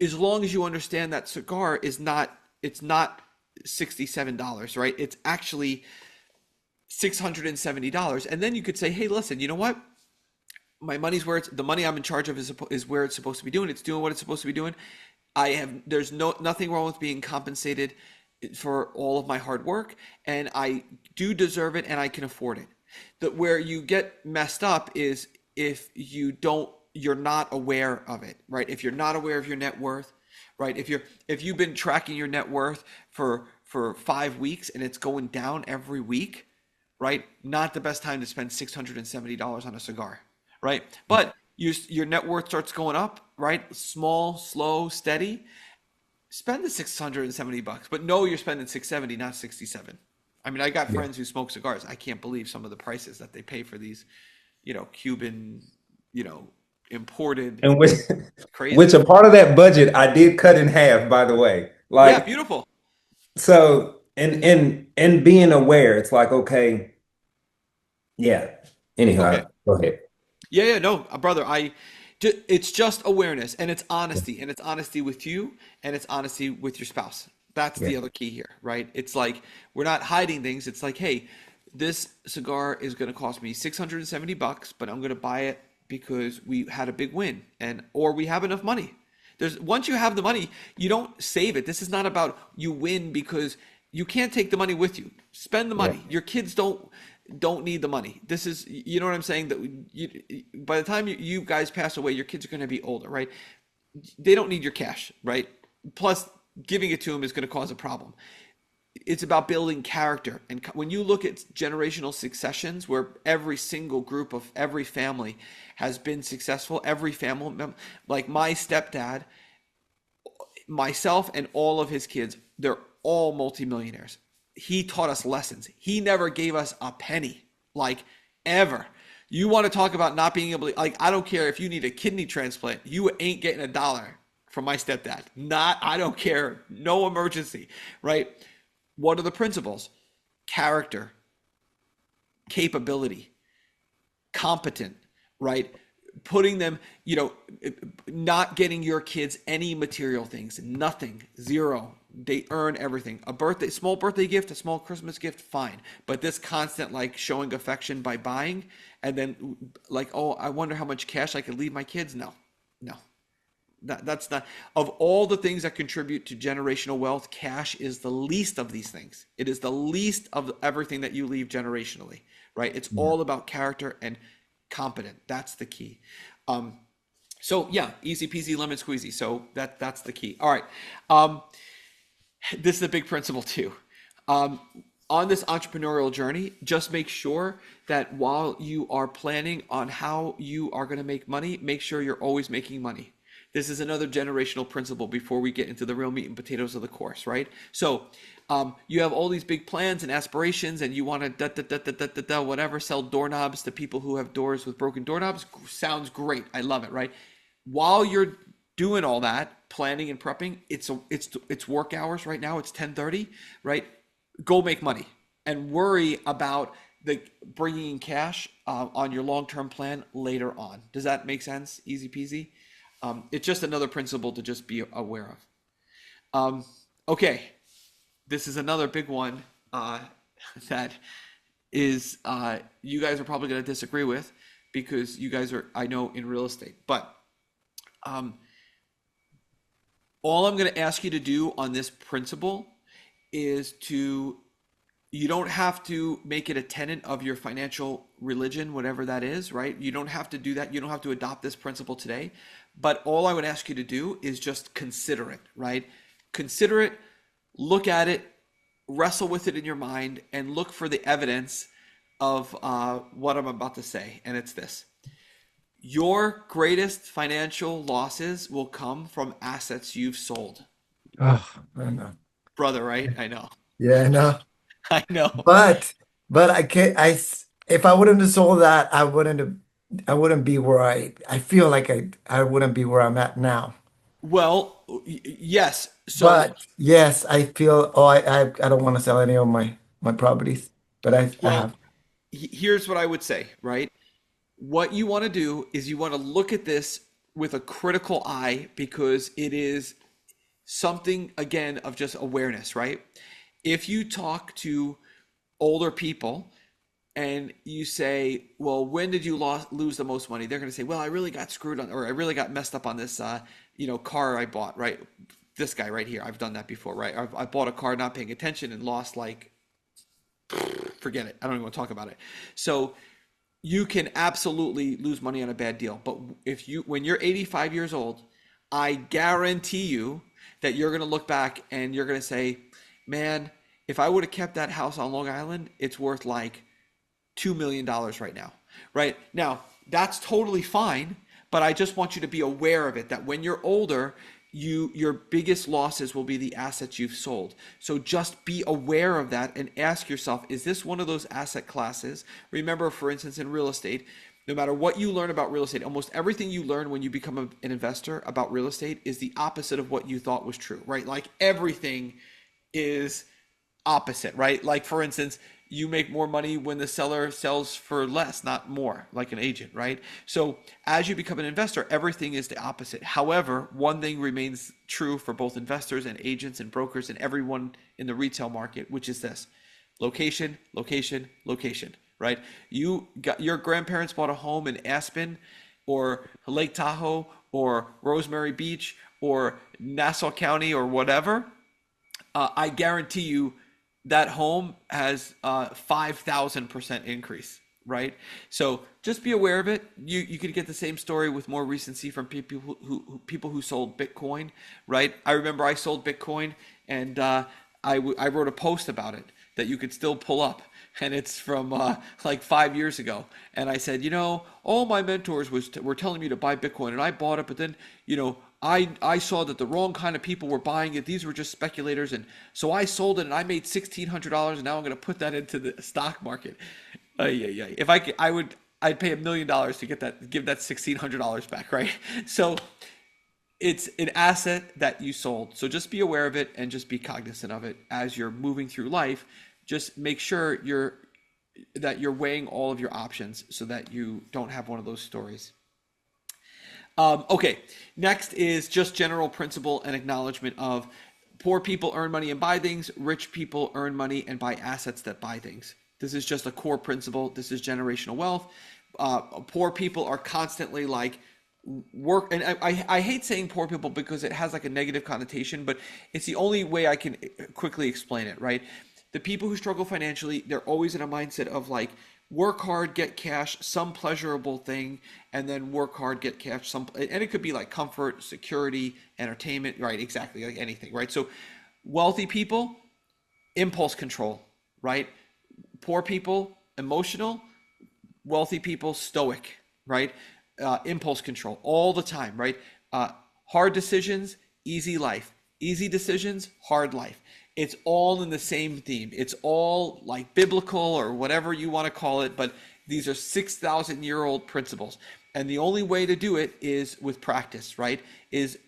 S2: as long as you understand that cigar is not it's not $67, right? It's actually $670. And then you could say, hey, listen, you know what? My money's where it's the money I'm in charge of is where it's supposed to be doing. It's doing what it's supposed to be doing. There's nothing wrong with being compensated for all of my hard work, and I do deserve it and I can afford it. That where you get messed up is if you're not aware of it, right? If you're not aware of your net worth, right? If you've been tracking your net worth for 5 weeks and it's going down every week, right? Not the best time to spend $670 on a cigar, right? But your net worth starts going up, right? Small, slow, steady. Spend the 670 bucks, but know you're spending 670, not 67. I mean, I got
S1: Yeah.
S2: friends who smoke cigars. I can't believe some of the prices that they pay for these, Cuban, you know, imported
S1: And which, which
S2: crazy.
S1: a part of that budget I did cut in half, by the way.
S2: Yeah,
S1: Like,
S2: beautiful.
S1: so, and being aware, it's like, okay, yeah.
S2: Okay.
S1: Anyhow, go ahead.
S2: Yeah, yeah, no, brother, it's just awareness and it's honesty with you and it's honesty with your spouse. That's
S1: Yeah.
S2: the other key here, right? It's like we're not hiding things. It's like, hey, this cigar is going to cost me 670 bucks, but I'm going to buy it because we had a big win or we have enough money. There's once you have the money, you don't save it. This is not about you win because you can't take the money with you. Spend the
S1: Yeah.
S2: money. Your kids don't need the money. This is, you know what I'm saying? That by the time you guys pass away, your kids are going to be older, right? They don't need your cash, right? Plus, giving it to them is going to cause a problem. It's about building character. And when you look at generational successions, where every single group of every family has been successful, every family, like my stepdad, myself, and all of his kids, they're all multimillionaires. He taught us lessons. He never gave us a penny, like ever. You want to talk about not being able to, like, I don't care if you need a kidney transplant, you ain't getting a dollar from my stepdad. Not, I don't care. No emergency, right? What are the principles? Character, capability, competent, right? Putting them, not getting your kids any material things, nothing, zero. They earn everything. Small birthday gift, a small Christmas gift, fine. But this constant like showing affection by buying and then like, oh, I wonder how much cash I could leave my kids. No, no. That's not of all the things that contribute to generational wealth, cash is the least of these things. It is the least of everything that you leave generationally, right? It's
S1: Yeah.
S2: all about character and competent. That's the key. Um, so yeah, easy peasy lemon squeezy. So that's the key. All right. Um, this is a big principle too. Um, on this entrepreneurial journey, just make sure that while you are planning on how you are going to make money, make sure you're always making money. This is another generational principle before we get into the real meat and potatoes of the course, right? So, you have all these big plans and aspirations, and you want to whatever, sell doorknobs to people who have doors with broken doorknobs. Sounds great. I love it, right? While you're doing all that planning and prepping, it's work hours right now. It's 10:30, right? Go make money and worry about the bringing in cash on your long-term plan later on. Does that make sense? Easy peasy. It's just another principle to just be aware of. Um, okay, this is another big one that is you guys are probably going to disagree with because you guys are, I know, in real estate. But um, all I'm going to ask you to do on this principle is to you don't have to make it a tenet of your financial religion, whatever that is, right? You don't have to do that. You don't have to adopt this principle today. But all I would ask you to do is just consider it, right? Consider it, look at it, wrestle with it in your mind, and look for the evidence of what I'm about to say. And it's this: your greatest financial losses will come from assets you've sold.
S3: Oh, I know.
S2: Brother, right? I know.
S3: Yeah, I know.
S2: I know.
S3: But I can't. If I wouldn't have sold that, I wouldn't be where I feel like I wouldn't be where I'm at now.
S2: Well, yes. So,
S3: But yes, I feel. Oh, I don't want to sell any of my properties, but I
S2: well,
S3: have.
S2: here's what I would say, right? What you want to do is you want to look at this with a critical eye because it is something again of just awareness, right? If you talk to older people and you say, "Well, when did you lose the most money?" They're going to say, "Well, I really got screwed on, or I really got messed up on this, car I bought." Right? This guy right here, I've done that before, right? I bought a car not paying attention and lost like, forget it. I don't even want to talk about it. So you can absolutely lose money on a bad deal, but when you're 85 years old, I guarantee you that you're going to look back and you're going to say, "Man, if I would have kept that house on Long Island, it's worth like $2 million right now." Right now, that's totally fine, but I just want you to be aware of it, that when you're older, your biggest losses will be the assets you've sold. So just be aware of that and ask yourself, is this one of those asset classes? Remember, for instance, in real estate, no matter what you learn about real estate, almost everything you learn when you become an investor about real estate is the opposite of what you thought was true, right? Like everything is opposite, right? Like for instance, you make more money when the seller sells for less, not more, like an agent, right? So as you become an investor, everything is the opposite. However, one thing remains true for both investors and agents and brokers and everyone in the retail market, which is this: location, location, location, right? Your grandparents bought a home in Aspen or Lake Tahoe or Rosemary Beach or Nassau County or whatever. I guarantee you that home has 5,000% increase, right? So just be aware of it. You could get the same story with more recency from people who sold Bitcoin, right? I remember I sold Bitcoin, and I wrote a post about it that you could still pull up, and it's from like 5 years ago. And I said, all my mentors were telling me to buy Bitcoin, and I bought it, but then I saw that the wrong kind of people were buying it. These were just speculators, and so I sold it, and I made $1,600, and now I'm going to put that into the stock market. Yeah. If I could, I'd pay $1 million to give that $1,600 back, right? So it's an asset that you sold. So just be aware of it and just be cognizant of it as you're moving through life. Just make sure you're weighing all of your options so that you don't have one of those stories. Okay, next is just general principle and acknowledgement of poor people earn money and buy things, rich people earn money and buy assets that buy things. This is just a core principle. This is generational wealth. Poor people are constantly like work, and I hate saying poor people because it has like a negative connotation, but it's the only way I can quickly explain it, right? The people who struggle financially, they're always in a mindset of like, work hard, get cash, some pleasurable thing, and then work hard, get cash, and it could be like comfort, security, entertainment, right? Exactly, like anything, right? So wealthy people, impulse control, right? Poor people, emotional; wealthy people, stoic, right? Impulse control all the time, right? Hard decisions, easy life. Easy decisions, hard life. It's all in the same theme. It's all like biblical or whatever you want to call it, but these are 6,000-year-old principles. And the only way to do it is with practice, right? Is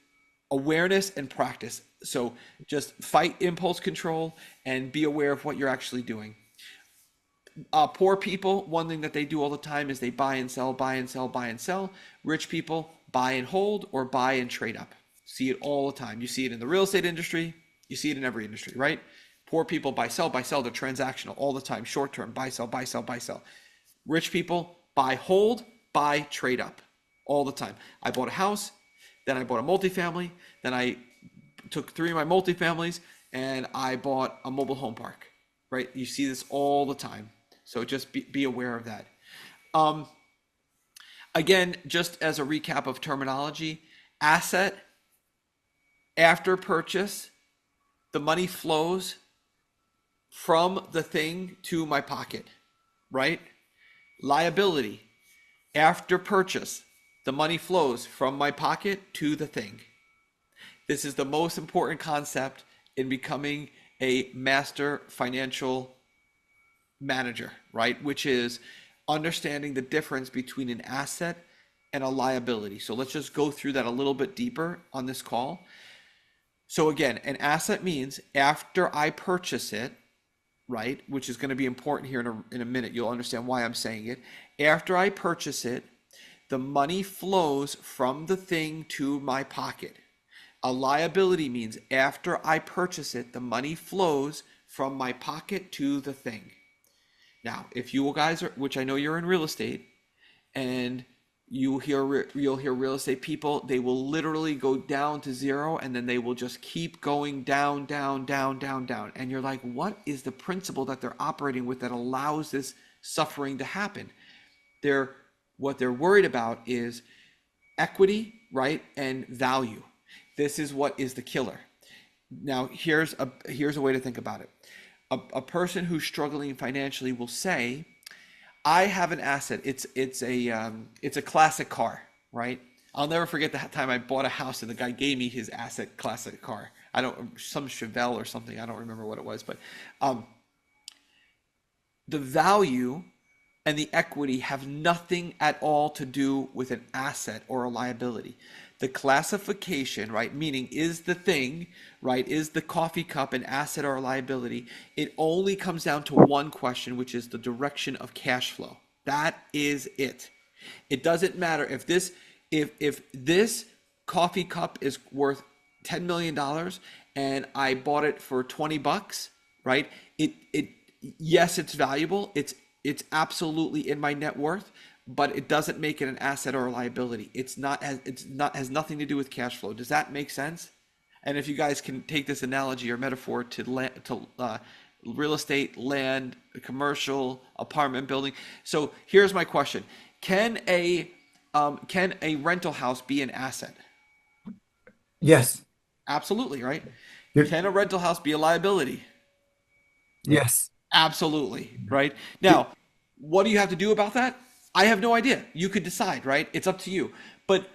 S2: awareness and practice. So just fight impulse control and be aware of what you're actually doing. Poor people, one thing that they do all the time is they buy and sell, buy and sell, buy and sell. Rich people buy and hold or buy and trade up. See it all the time. You see it in the real estate industry. You see it in every industry, right? Poor people buy, sell, buy, sell. They're transactional all the time. Short term, buy, sell, buy, sell, buy, sell. Rich people buy, hold, buy, trade up all the time. I bought a house, then I bought a multifamily, then I took 3 of my multifamilies and I bought a mobile home park, right? You see this all the time. So just be aware of that. Again, just as a recap of terminology, asset, after purchase, the money flows from the thing to my pocket, right? Liability, after purchase, the money flows from my pocket to the thing. This is the most important concept in becoming a master financial manager, right? Which is understanding the difference between an asset and a liability. So let's just go through that a little bit deeper on this call. So again, an asset means after I purchase it, right? Which is going to be important here in a minute. You'll understand why I'm saying it. After I purchase it, the money flows from the thing to my pocket. A liability means after I purchase it, the money flows from my pocket to the thing. Now, if you guys are, which I know you're in real estate, and you'll hear real estate people, they will literally go down to zero, and then they will just keep going down, down, down, down, down. And you're like, what is the principle that they're operating with that allows this suffering to happen? They're what they're worried about is equity, right, and value. This is what is the killer. Now, here's a way to think about it. A person who's struggling financially will say, I have an asset. It's a classic car, right? I'll never forget the time I bought a house and the guy gave me his asset classic car. I don't some Chevelle or something. I don't remember what it was, but the value and the equity have nothing at all to do with an asset or a liability. The classification, right, meaning is the thing, right, is the coffee cup an asset or a liability? It only comes down to one question, which is the direction of cash flow. That is it. It doesn't matter if this coffee cup is worth $10 million and I bought it for $20, right? It yes, it's valuable. It's absolutely in my net worth, but it doesn't make it an asset or a liability. It's not has nothing to do with cash flow. Does that make sense? And if you guys can take this analogy or metaphor to real estate, land, commercial, apartment building. So here's my question: can a rental house be an asset?
S3: Yes.
S2: Absolutely, right?
S3: You're,
S2: Can a rental house be a liability?
S3: yes.
S2: Absolutely, right? Now, what do you have to do about that? I have no idea. You could decide, right? It's up to you. But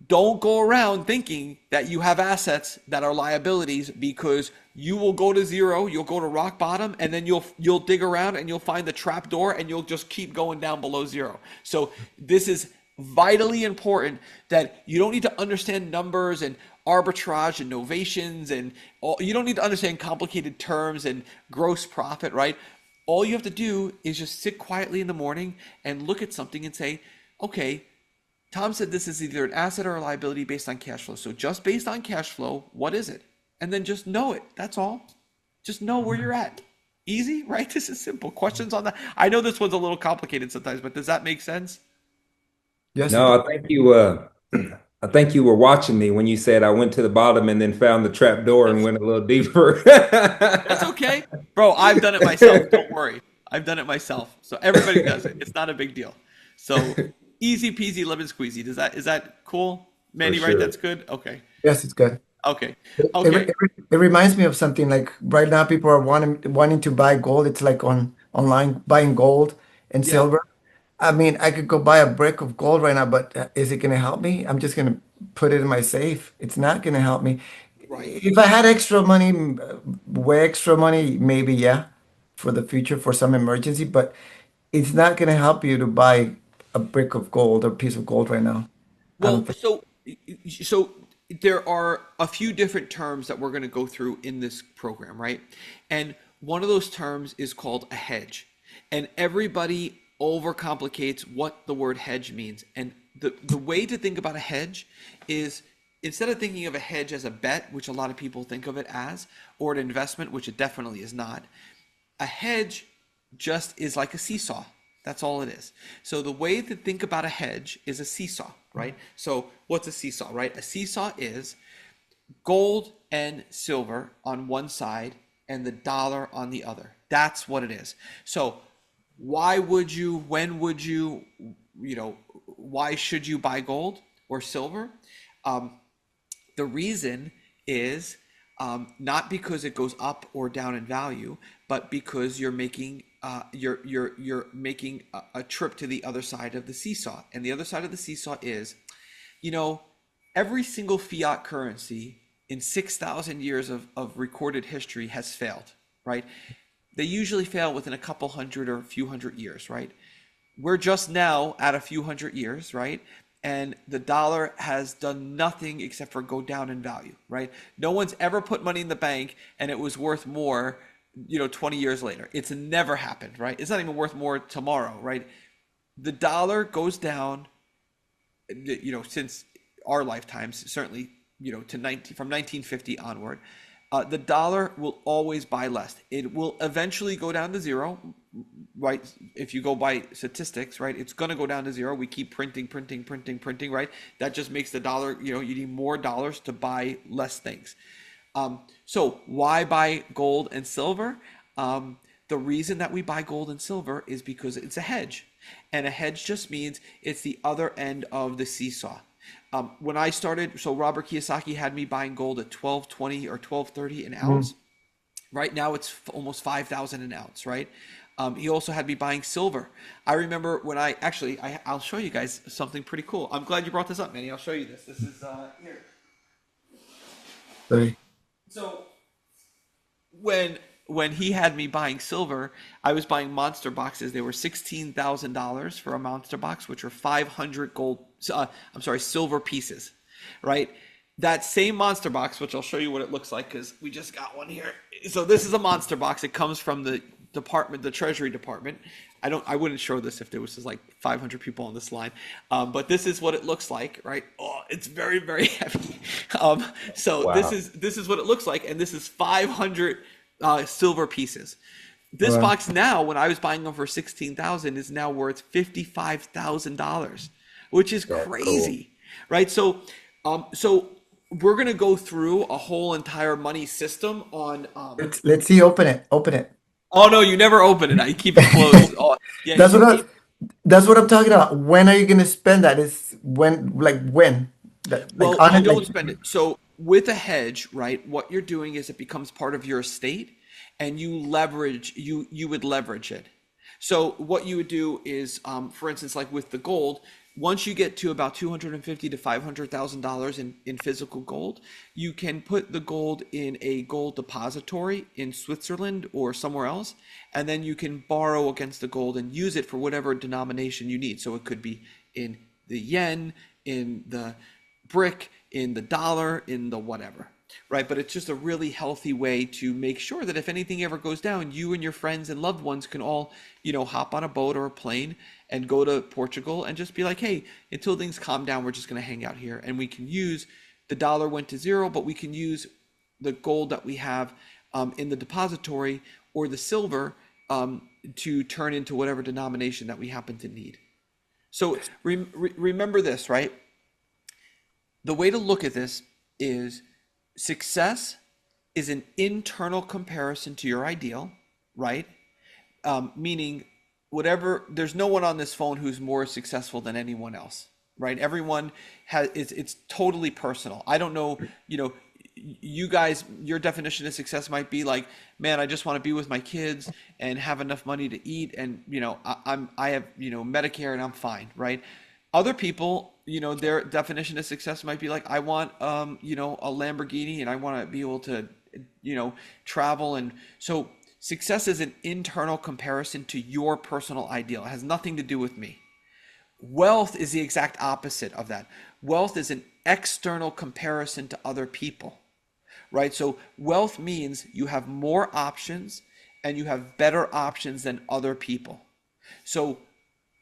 S2: don't go around thinking that you have assets that are liabilities, because you will go to zero, you'll go to rock bottom, and then you'll dig around and you'll find the trap door and you'll just keep going down below zero. So this is vitally important, that you don't need to understand numbers and arbitrage and novations and all. You don't need to understand complicated terms and gross profit, right? All you have to do is just sit quietly in the morning and look at something and say, okay, Tom said this is either an asset or a liability based on cash flow. So just based on cash flow, what is it? And then just know it. That's all. Just know where you're at. Easy, right? This is simple. Questions on that? I know this one's a little complicated sometimes, but does that make sense?
S3: Yes, it does.
S1: No, I think you I think you were watching me when you said I went to the bottom and then found the trap door and
S2: That's
S1: went a little deeper.
S2: that's okay. Bro, I've done it myself. Don't worry. I've done it myself. So everybody does it. It's not a big deal. So easy peasy lemon squeezy. Is that cool?
S1: For
S2: Manny, right?
S1: sure.
S2: That's good. Okay.
S3: Yes, it's good.
S2: Okay.
S3: It,
S2: Okay.
S3: it, it reminds me of something like right now people are wanting to buy gold. It's like on online buying gold and
S2: Yeah.
S3: silver. I mean, I could go buy a brick of gold right now, but is it going to help me? I'm just going to put it in my safe. It's not going to help me.
S2: Right.
S3: If I had extra money, way extra money, maybe yeah, for the future for some emergency, but it's not going to help you to buy a brick of gold or piece of gold right now. I don't
S2: Well,
S3: think.
S2: so there are a few different terms that we're going to go through in this program, right? And one of those terms is called a hedge. And everybody overcomplicates what the word hedge means. And the way to think about a hedge is, instead of thinking of a hedge as a bet, which a lot of people think of it as, or an investment, which it definitely is not, a hedge just is like a seesaw. That's all it is. So the way to think about a hedge is a seesaw, right? So what's a seesaw, right? A seesaw is gold and silver on one side and the dollar on the other. That's what it is. So why would you, when would you, why should you buy gold or silver? Um, the reason is not because it goes up or down in value, but because you're making a trip to the other side of the seesaw. And the other side of the seesaw is, you know, every single fiat currency in 6,000 years of recorded history has failed, right? They usually fail within a couple hundred or a few hundred years, right? We're just now at a few hundred years, right? And the dollar has done nothing except for go down in value, right? No one's ever put money in the bank and it was worth more 20 years later. It's never happened, right? It's not even worth more tomorrow, right? The dollar goes down, since our lifetimes, certainly, to 19 from 1950 onward. The dollar will always buy less. It will eventually go down to zero, right? If you go by statistics, right, it's going to go down to zero. We keep printing, printing, printing, printing, right? That just makes the dollar, you need more dollars to buy less things. So why buy gold and silver? The reason that we buy gold and silver is because it's a hedge. And a hedge just means it's the other end of the seesaw. When I started, so Robert Kiyosaki had me buying gold at 12.20 or 12.30 an
S3: Mm.
S2: ounce. Right now it's almost 5,000 an ounce, right? He also had me buying silver. I remember when I'll show you guys something pretty cool. I'm glad you brought this up, Manny. I'll show you this. This is here.
S3: Sorry.
S2: So when when he had me buying silver, I was buying monster boxes. They were $16,000 for a monster box, which are 500 gold. I'm sorry, silver pieces, right? That same monster box, which I'll show you what it looks like because we just got one here. So this is a monster box. It comes from the department, the Treasury Department. I wouldn't show this if there was just like 500 people on this line, but this is what it looks like, right? Oh, it's very, very heavy. So this
S1: Wow.
S2: is this is what it looks like, and this is 500 silver pieces. This
S3: Wow.
S2: box now, when I was buying them for 16,000, is now worth $55,000, which is
S1: That's cool.
S2: crazy, right? So we're gonna go through a whole entire money system on.
S3: Let's see. Open it. Open it.
S2: Oh no, you never open it. I keep it closed. Oh, yeah,
S3: That's
S2: you
S3: what I,
S2: keep.
S3: that's what I'm talking about. When are you gonna spend that? It's when? That like
S2: Well,
S3: on
S2: you
S3: it
S2: don't
S3: like
S2: spend it. So with a hedge, right? What you're doing is it becomes part of your estate, and you would leverage it. So what you would do is, for instance, like with the gold, once you get to about 250 to $500,000 in physical gold, you can put the gold in a gold depository in Switzerland or somewhere else, and then you can borrow against the gold and use it for whatever denomination you need. So it could be in the yen, in the brick, in the dollar, in the whatever, right? But it's just a really healthy way to make sure that if anything ever goes down, you and your friends and loved ones can all, hop on a boat or a plane and go to Portugal and just be like, hey, until things calm down, we're just going to hang out here. And we can use the dollar went to zero, but we can use the gold that we have in the depository or the silver to turn into whatever denomination that we happen to need. So remember this, right? The way to look at this is success is an internal comparison to your ideal, right? Meaning, there's no one on this phone who's more successful than anyone else, right? Everyone it's totally personal. I don't know, you guys, your definition of success might be like, man, I just want to be with my kids and have enough money to eat, and I have Medicare and I'm fine, right? Other people, their definition of success might be like, I want a Lamborghini and I want to be able to travel. And so success is an internal comparison to your personal ideal. It has nothing to do with me. Wealth is the exact opposite of that. Wealth is an external comparison to other people, right? So wealth means you have more options and you have better options than other people. So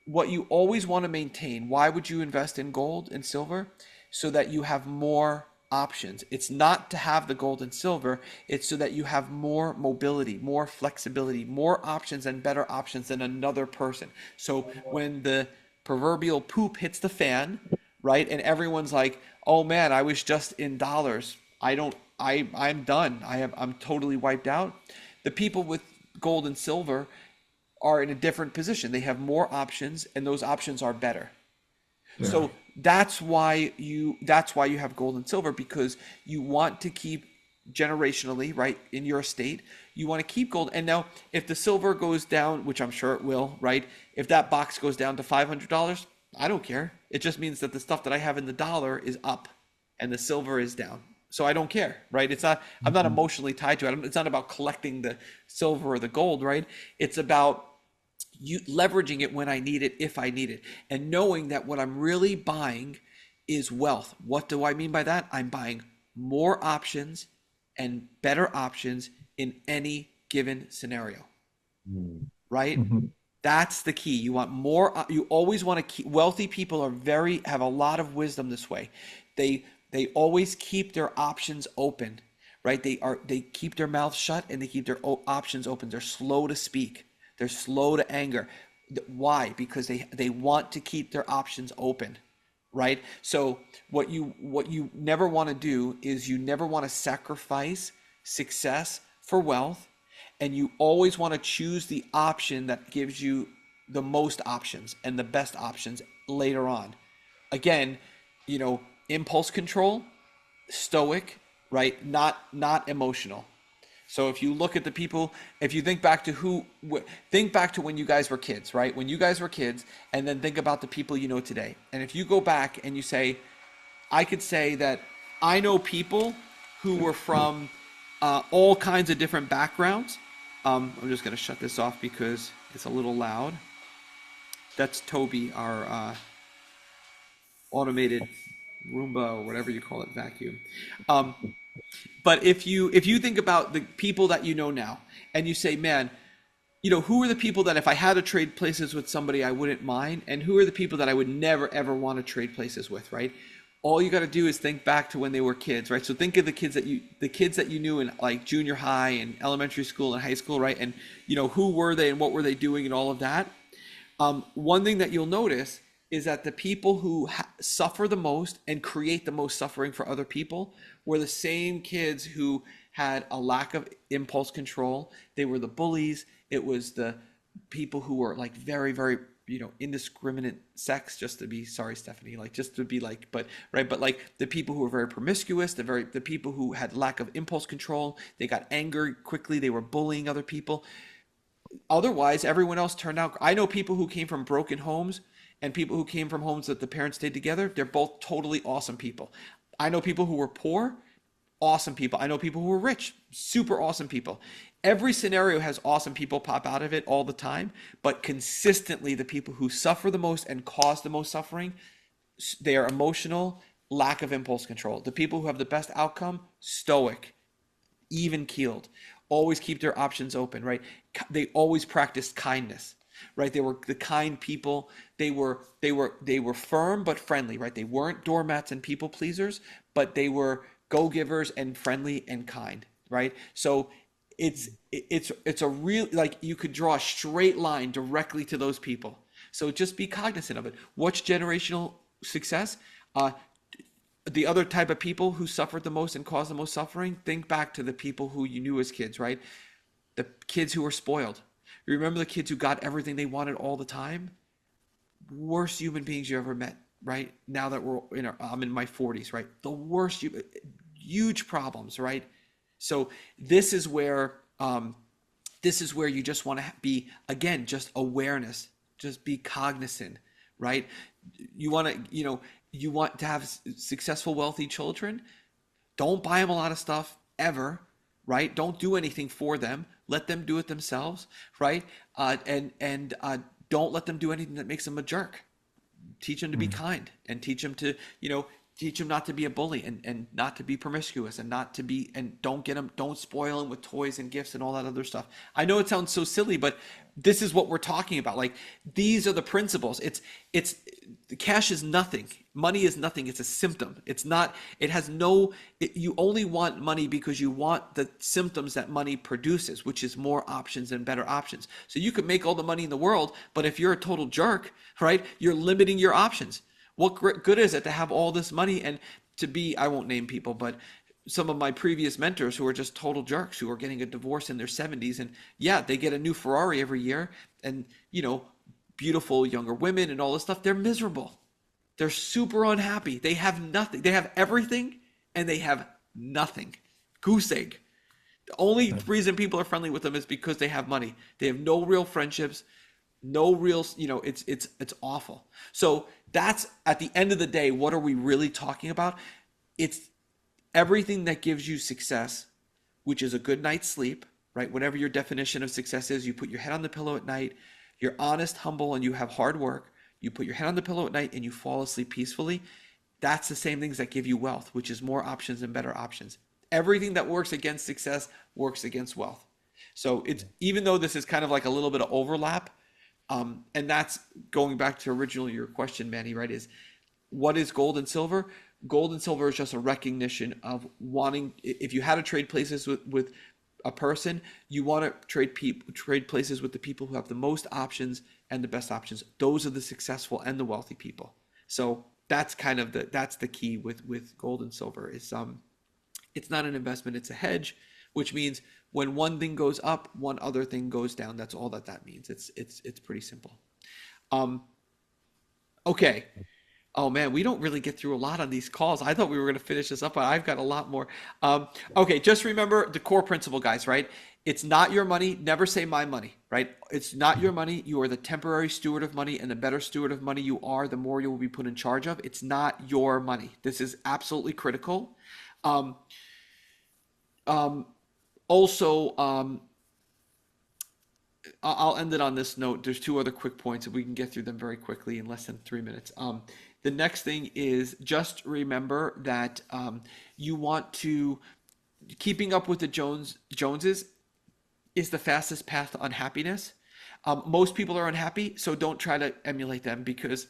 S2: what you always want to maintain, why would you invest in gold and silver? So that you have more options. It's not to have the gold and silver, it's so that you have more mobility, more flexibility, more options and better options than another person. So when the proverbial poop hits the fan, right? And everyone's like, "Oh man, I was just in dollars. I'm done. I'm totally wiped out." The people with gold and silver are in a different position. They have more options and those options are better.
S3: yeah.
S2: So that's why you have gold and silver, because you want to keep generationally, right, in your estate, you want to keep gold. And now if the silver goes down, which I'm sure it will, right? If that box goes down to $500, I don't care. It just means that the stuff that I have in the dollar is up and the silver is down. So I don't care, right? I'm not
S3: Mhm.
S2: emotionally tied to it. It's not about collecting the silver or the gold, right? It's about you leveraging it when I need it, if I need it, and knowing that what I'm really buying is wealth. What do I mean by that? I'm buying more options and better options in any given scenario,
S1: Mm.
S2: right?
S3: Mhm.
S2: That's the key. You want more. You always want to keep. Wealthy people are very have a lot of wisdom this way. They always keep their options open, right? They keep their mouth shut and they keep their options open. They're slow to speak. They're slow to anger. Why? Because they want to keep their options open, right? So what you never want to do is you never want to sacrifice success for wealth, and you always want to choose the option that gives you the most options and the best options later on. Again, impulse control, stoic, right? Not emotional. So if you look at the people, if you think back to think back to when you guys were kids, right? When you guys were kids, and then think about the people you know today. And if you go back and you say, I could say that I know people who were from all kinds of different backgrounds. I'm just going to shut this off because it's a little loud. That's Toby, our automated Roomba or whatever you call it, vacuum. Um, but if you think about the people that you know now, and you say, man, who are the people that if I had to trade places with somebody, I wouldn't mind, and who are the people that I would never ever want to trade places with, right? All you got to do is think back to when they were kids, right? So think of the kids that you knew in like junior high and elementary school and high school, right? And who were they and what were they doing and all of that. One thing that you'll notice is that the people who suffer the most and create the most suffering for other people were the same kids who had a lack of impulse control. They were the bullies. It was the people who were like very, very, indiscriminate sex, just to be sorry, Stephanie, like just to be like, but right, but like the people who were very promiscuous, the people who had lack of impulse control, they got angry quickly, they were bullying other people. Otherwise, everyone else turned out. I know people who came from broken homes and people who came from homes that the parents stayed together. They're both totally awesome people. I know people who were poor, awesome people. I know people who were rich, super awesome people. Every scenario has awesome people pop out of it all the time, but consistently, the people who suffer the most and cause the most suffering, they are emotional, lack of impulse control. The people who have the best outcome, stoic, even keeled, always keep their options open, right? They always practiced kindness, right? They were the kind people. They were firm but friendly, right? They weren't doormats and people pleasers, but they were go-givers and friendly and kind, right? So it's a real, like, you could draw a straight line directly to those people. So just be cognizant of it. What's generational success? The other type of people who suffered the most and caused the most suffering, think back to the people who you knew as kids, right? The kids who were spoiled. You remember the kids who got everything they wanted all the time? Worst human beings you ever met, right? Now that I'm in my 40s, right? The worst, huge problems, right? So this is where you just want to be, again, just awareness, just be cognizant, right? You want to have successful, wealthy children. Don't buy them a lot of stuff ever, right? Don't do anything for them. Let them do it themselves, right? And don't let them do anything that makes them a jerk. Teach them to be
S3: Mm.
S2: kind, and teach them not to be a bully, and not to be promiscuous, and not to be, and don't spoil them with toys and gifts and all that other stuff. I know it sounds so silly, but this is what we're talking about. Like, these are the principles. It's cash is nothing. Money is nothing. It's a symptom. It's not, it has no, you only want money because you want the symptoms that money produces, which is more options and better options. So you could make all the money in the world, but if you're a total jerk, right, you're limiting your options. What good is it to have all this money and to be, I won't name people, but some of my previous mentors who are just total jerks, who are getting a divorce in their 70s, and yeah, they get a new Ferrari every year, and beautiful younger women and all this stuff. They're miserable. They're super unhappy. They have nothing. They have everything and they have nothing. Goose egg. The only reason people are friendly with them is because they have money. They have no real friendships, no real, it's awful. So that's, at the end of the day, what are we really talking about? It's everything that gives you success, which is a good night's sleep, right? Whatever your definition of success is, you put your head on the pillow at night, you're honest, humble, and you have hard work. You put your head on the pillow at night and you fall asleep peacefully. That's the same things that give you wealth, which is more options and better options. Everything that works against success works against wealth. So it's even though this is kind of like a little bit of overlap, and that's going back to originally your question, Manny, right? Is what is gold and silver? Gold and silver is just a recognition of wanting. If you had to trade places with a person, you want to trade places with the people who have the most options and the best options. Those are the successful and the wealthy people. So that's kind of that's the key with gold and silver. Is it's not an investment, it's a hedge, which means when one thing goes up, one other thing goes down. That's all that means. It's pretty simple. Um, okay. Oh man, we don't really get through a lot on these calls. I thought we were going to finish this up, but I've got a lot more. Okay, just remember the core principle, guys, right? It's not your money. Never say my money, right? It's not your money. You are the temporary steward of money, and the better steward of money you are, the more you will be put in charge of. It's not your money. This is absolutely critical. Um, um, also, I'll end it on this note. There's two other quick points, and we can get through them very quickly in less than 3 minutes. The next thing is just remember that you want to keeping up with the Joneses is the fastest path to unhappiness. Most people are unhappy, so don't try to emulate them because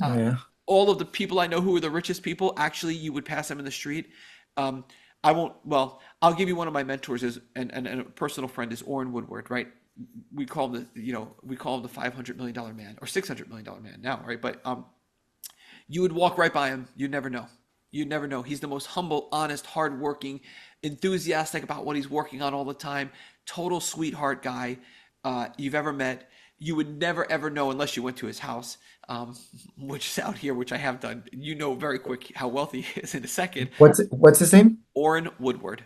S2: uh,
S3: Yeah.
S2: all of the people I know who are the richest people, actually, you would pass them in the street. Um, I won't. Well, I'll give you one of my mentors is and a personal friend is Orrin Woodward, right? We call him we call him the $500 million man or $600 million man now, right? But you would walk right by him. You'd never know. You'd never know. He's the most humble, honest, hardworking, enthusiastic about what he's working on all the time. Total sweetheart guy you've ever met. You would never ever know unless you went to his house, which is out here, which I have done. You know very quick how wealthy he is in a second.
S3: What's his name?
S2: Orrin Woodward.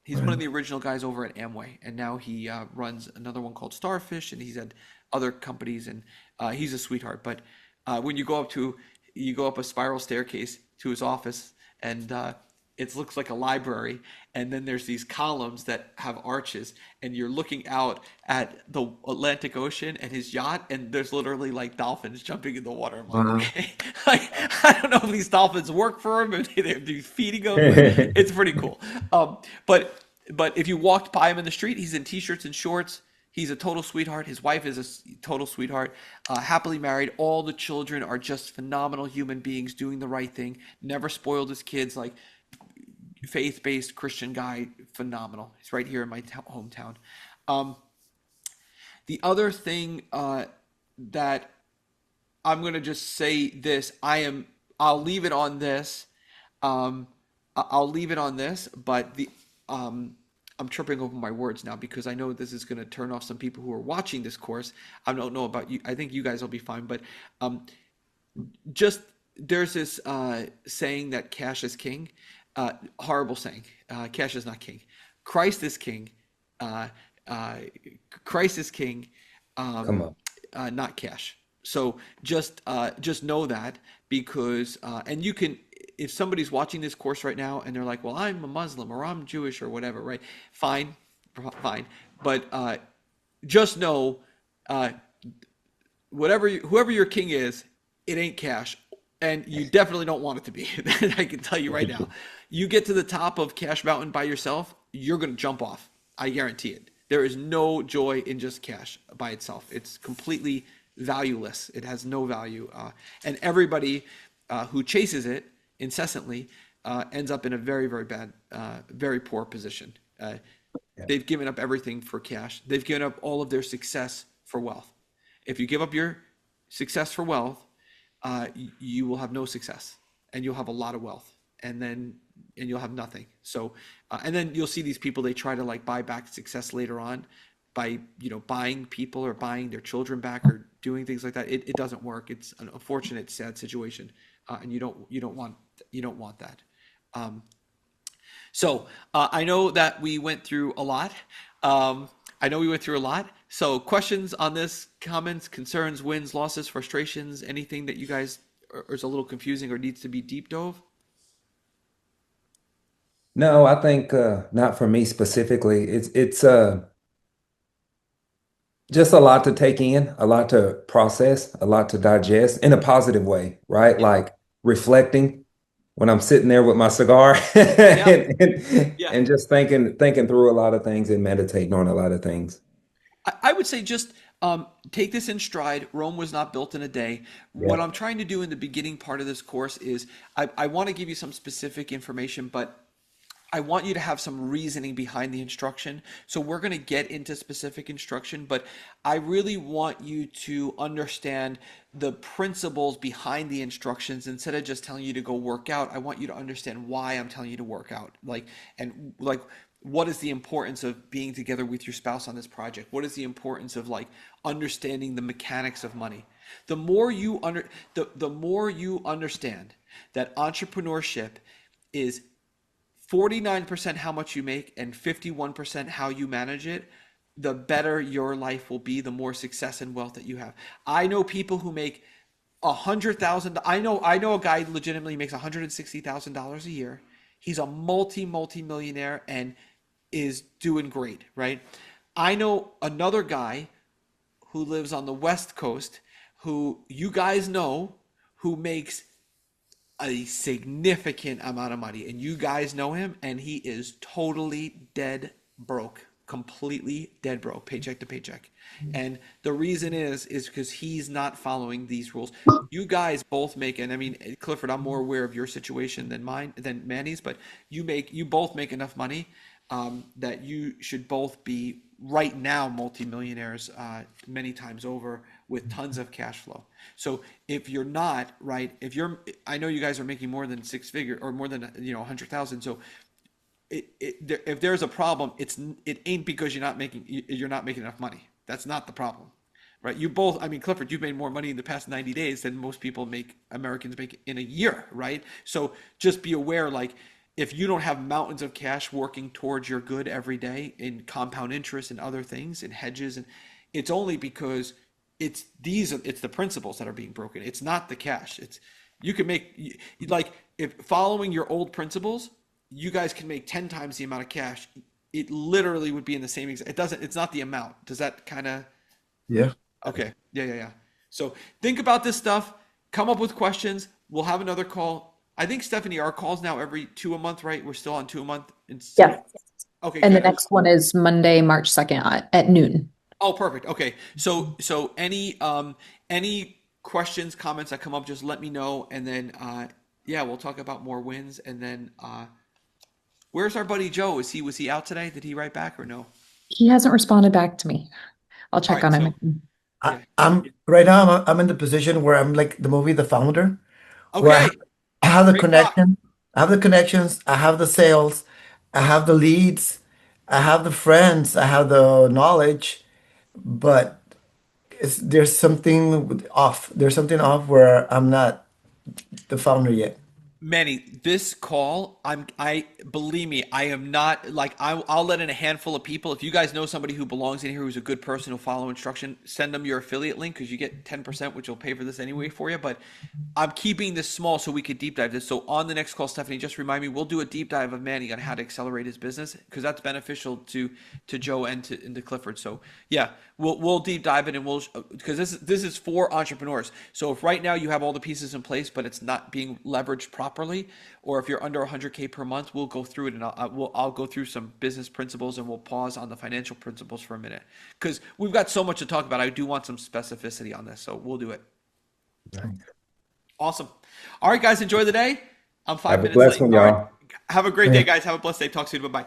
S2: He's one of
S3: Right.
S2: the original guys over at Amway, and now he runs another one called Starfish, and he's had other companies, and he's a sweetheart. But when you go up a spiral staircase to his office, and it looks like a library, and then there's these columns that have arches, and you're looking out at the Atlantic Ocean and his yacht, and there's literally like dolphins jumping in the water. I'm like,
S3: Wow.
S2: okay, like I don't know if these dolphins work for him, and they're feeding them, but it's pretty cool. But if you walked by him in the street, he's in t-shirts and shorts. He's a total sweetheart. His wife is a total sweetheart. Happily married. All the children are just phenomenal human beings doing the right thing. Never spoiled his kids. Like faith-based Christian guy, phenomenal. He's right here in my hometown. Um, the other thing that I'm gonna just say this. I'll leave it on this. I'll leave it on this. But um, I'm tripping over my words now because I know this is gonna turn off some people who are watching this course. I don't know about you. I think you guys will be fine. But um, just there's this saying that cash is king. Horrible saying. Cash is not king. Christ is king. Uh, uh, Christ is king,
S1: Come
S2: um,
S1: on.
S2: not cash. So just know that because and you can if somebody's watching this course right now and they're like, well, I'm a Muslim or I'm Jewish or whatever, right? Fine, fine, but just know uh, whoever your king is, it ain't cash, and you definitely don't want it to be. I can tell you right now. You get to the top of Cash Mountain by yourself, you're gonna jump off. I guarantee it. There is no joy in just cash by itself. It's completely valueless. It has no value, and everybody who chases it incessantly ends up in a very, very bad, very poor position.
S1: Yeah.
S2: They've given up everything for cash. They've given up all of their success for wealth. If you give up your success for wealth, you will have no success, and you'll have a lot of wealth, and you'll have nothing. So, and then you'll see these people. They try to like buy back success later on by buying people or buying their children back or doing things like that. It doesn't work. It's an unfortunate, sad situation, and you don't want that. Um, so I know that we went through a lot. I know we went through a lot. So questions on this, comments, concerns, wins, losses, frustrations, anything that you guys is a little confusing or needs to be deep dove?
S1: No, I think not for me specifically. It's just a lot to take in, a lot to process, a lot to digest in a positive way, right?
S2: Yeah.
S1: Like reflecting. when I'm sitting there with my cigar
S2: Yeah, yeah.
S1: and just thinking through a lot of things and meditating on a lot of things.
S2: I would say just take this in stride. Rome was not built in a day. What
S1: Yeah.
S2: I'm trying to do in the beginning part of this course is I want to give you some specific information, but I want you to have some reasoning behind the instruction. So we're going to get into specific instruction, but I really want you to understand the principles behind the instructions instead of just telling you to go work out. I want you to understand why I'm telling you to work out. Like what is the importance of being together with your spouse on this project? What is the importance of like understanding the mechanics of money? The more you understand that entrepreneurship is 49% how much you make and 51% how you manage it, the better your life will be, the more success and wealth that you have. I know people who make 100,000. I know a guy legitimately makes $160,000 a year. He's a multi millionaire and is doing great, right? I know another guy who lives on the West Coast who you guys know who makes a significant amount of money, and you guys know him, and he is totally dead broke, completely dead broke, paycheck to paycheck. And the reason is because he's not following these rules. You guys both make, and I mean, Clifford, I'm more aware of your situation than Manny's, but you both make enough money that you should both be right now multimillionaires many times over with tons of cash flow. So if you're not right, if you're, I know you guys are making more than six figure or more than 100,000. So if there's a problem, it ain't because you're not making enough money. That's not the problem, right? You both, I mean, Clifford, you've made more money in the past 90 days than most people make, Americans make in a year, right? So just be aware, like, if you don't have mountains of cash working towards your good every day in compound interest and other things and hedges, and it's only because it's the principles that are being broken. It's not the cash. It's you can make like if following your old principles, you guys can make 10 times the amount of cash. It literally would be in the same exact. It doesn't. It's not the amount. Does that kind of
S3: Yeah.
S2: okay? Yeah, yeah, yeah. So think about this stuff. Come up with questions. We'll have another call. I think Stephanie, our calls now every two a month, right? We're still on two a month instead of.
S4: Yes.
S2: Okay,
S4: And the
S2: good.
S4: next one is Monday, March 2nd at noon.
S2: Oh, perfect. Okay. So any questions, comments that come up, just let me know, and then yeah, we'll talk about more wins, and then where's our buddy Joe? Was he out today? Did he write back or no?
S4: He hasn't responded back to me. I'll
S2: All
S4: check
S2: right.
S4: on
S2: So
S4: him.
S2: yeah.
S3: I'm right now. I'm in the position where I'm like the movie The Founder, where
S2: Okay.
S3: I have the
S2: Ray Kroc.
S3: connection, I have the connections, I have the sales, I have the leads, I have the friends, I have the knowledge, but there's something off. There's something off where I'm not the founder yet.
S2: Manny, this call, I believe me, I am not like I'll let in a handful of people. If you guys know somebody who belongs in here who's a good person who'll follow instruction, send them your affiliate link because you get 10%, which will pay for this anyway for you. But I'm keeping this small so we could deep dive this. So on the next call, Stephanie, just remind me, we'll do a deep dive of Manny on how to accelerate his business because that's beneficial to Joe and to Clifford. So yeah, we'll deep dive it and we'll because this is for entrepreneurs. So if right now you have all the pieces in place, but it's not being leveraged properly, or if you're under 100K per month, we'll go through it and I'll go through some business principles and we'll pause on the financial principles for a minute because we've got so much to talk about. I do want some specificity on this, so we'll do it. Awesome. All right, guys, enjoy the day. I'm five
S1: Have a
S2: minutes
S1: blessed
S2: late.
S1: one,
S2: All right.
S1: y'all.
S2: Have a great day, guys. Have a blessed day. Talk soon. Bye bye.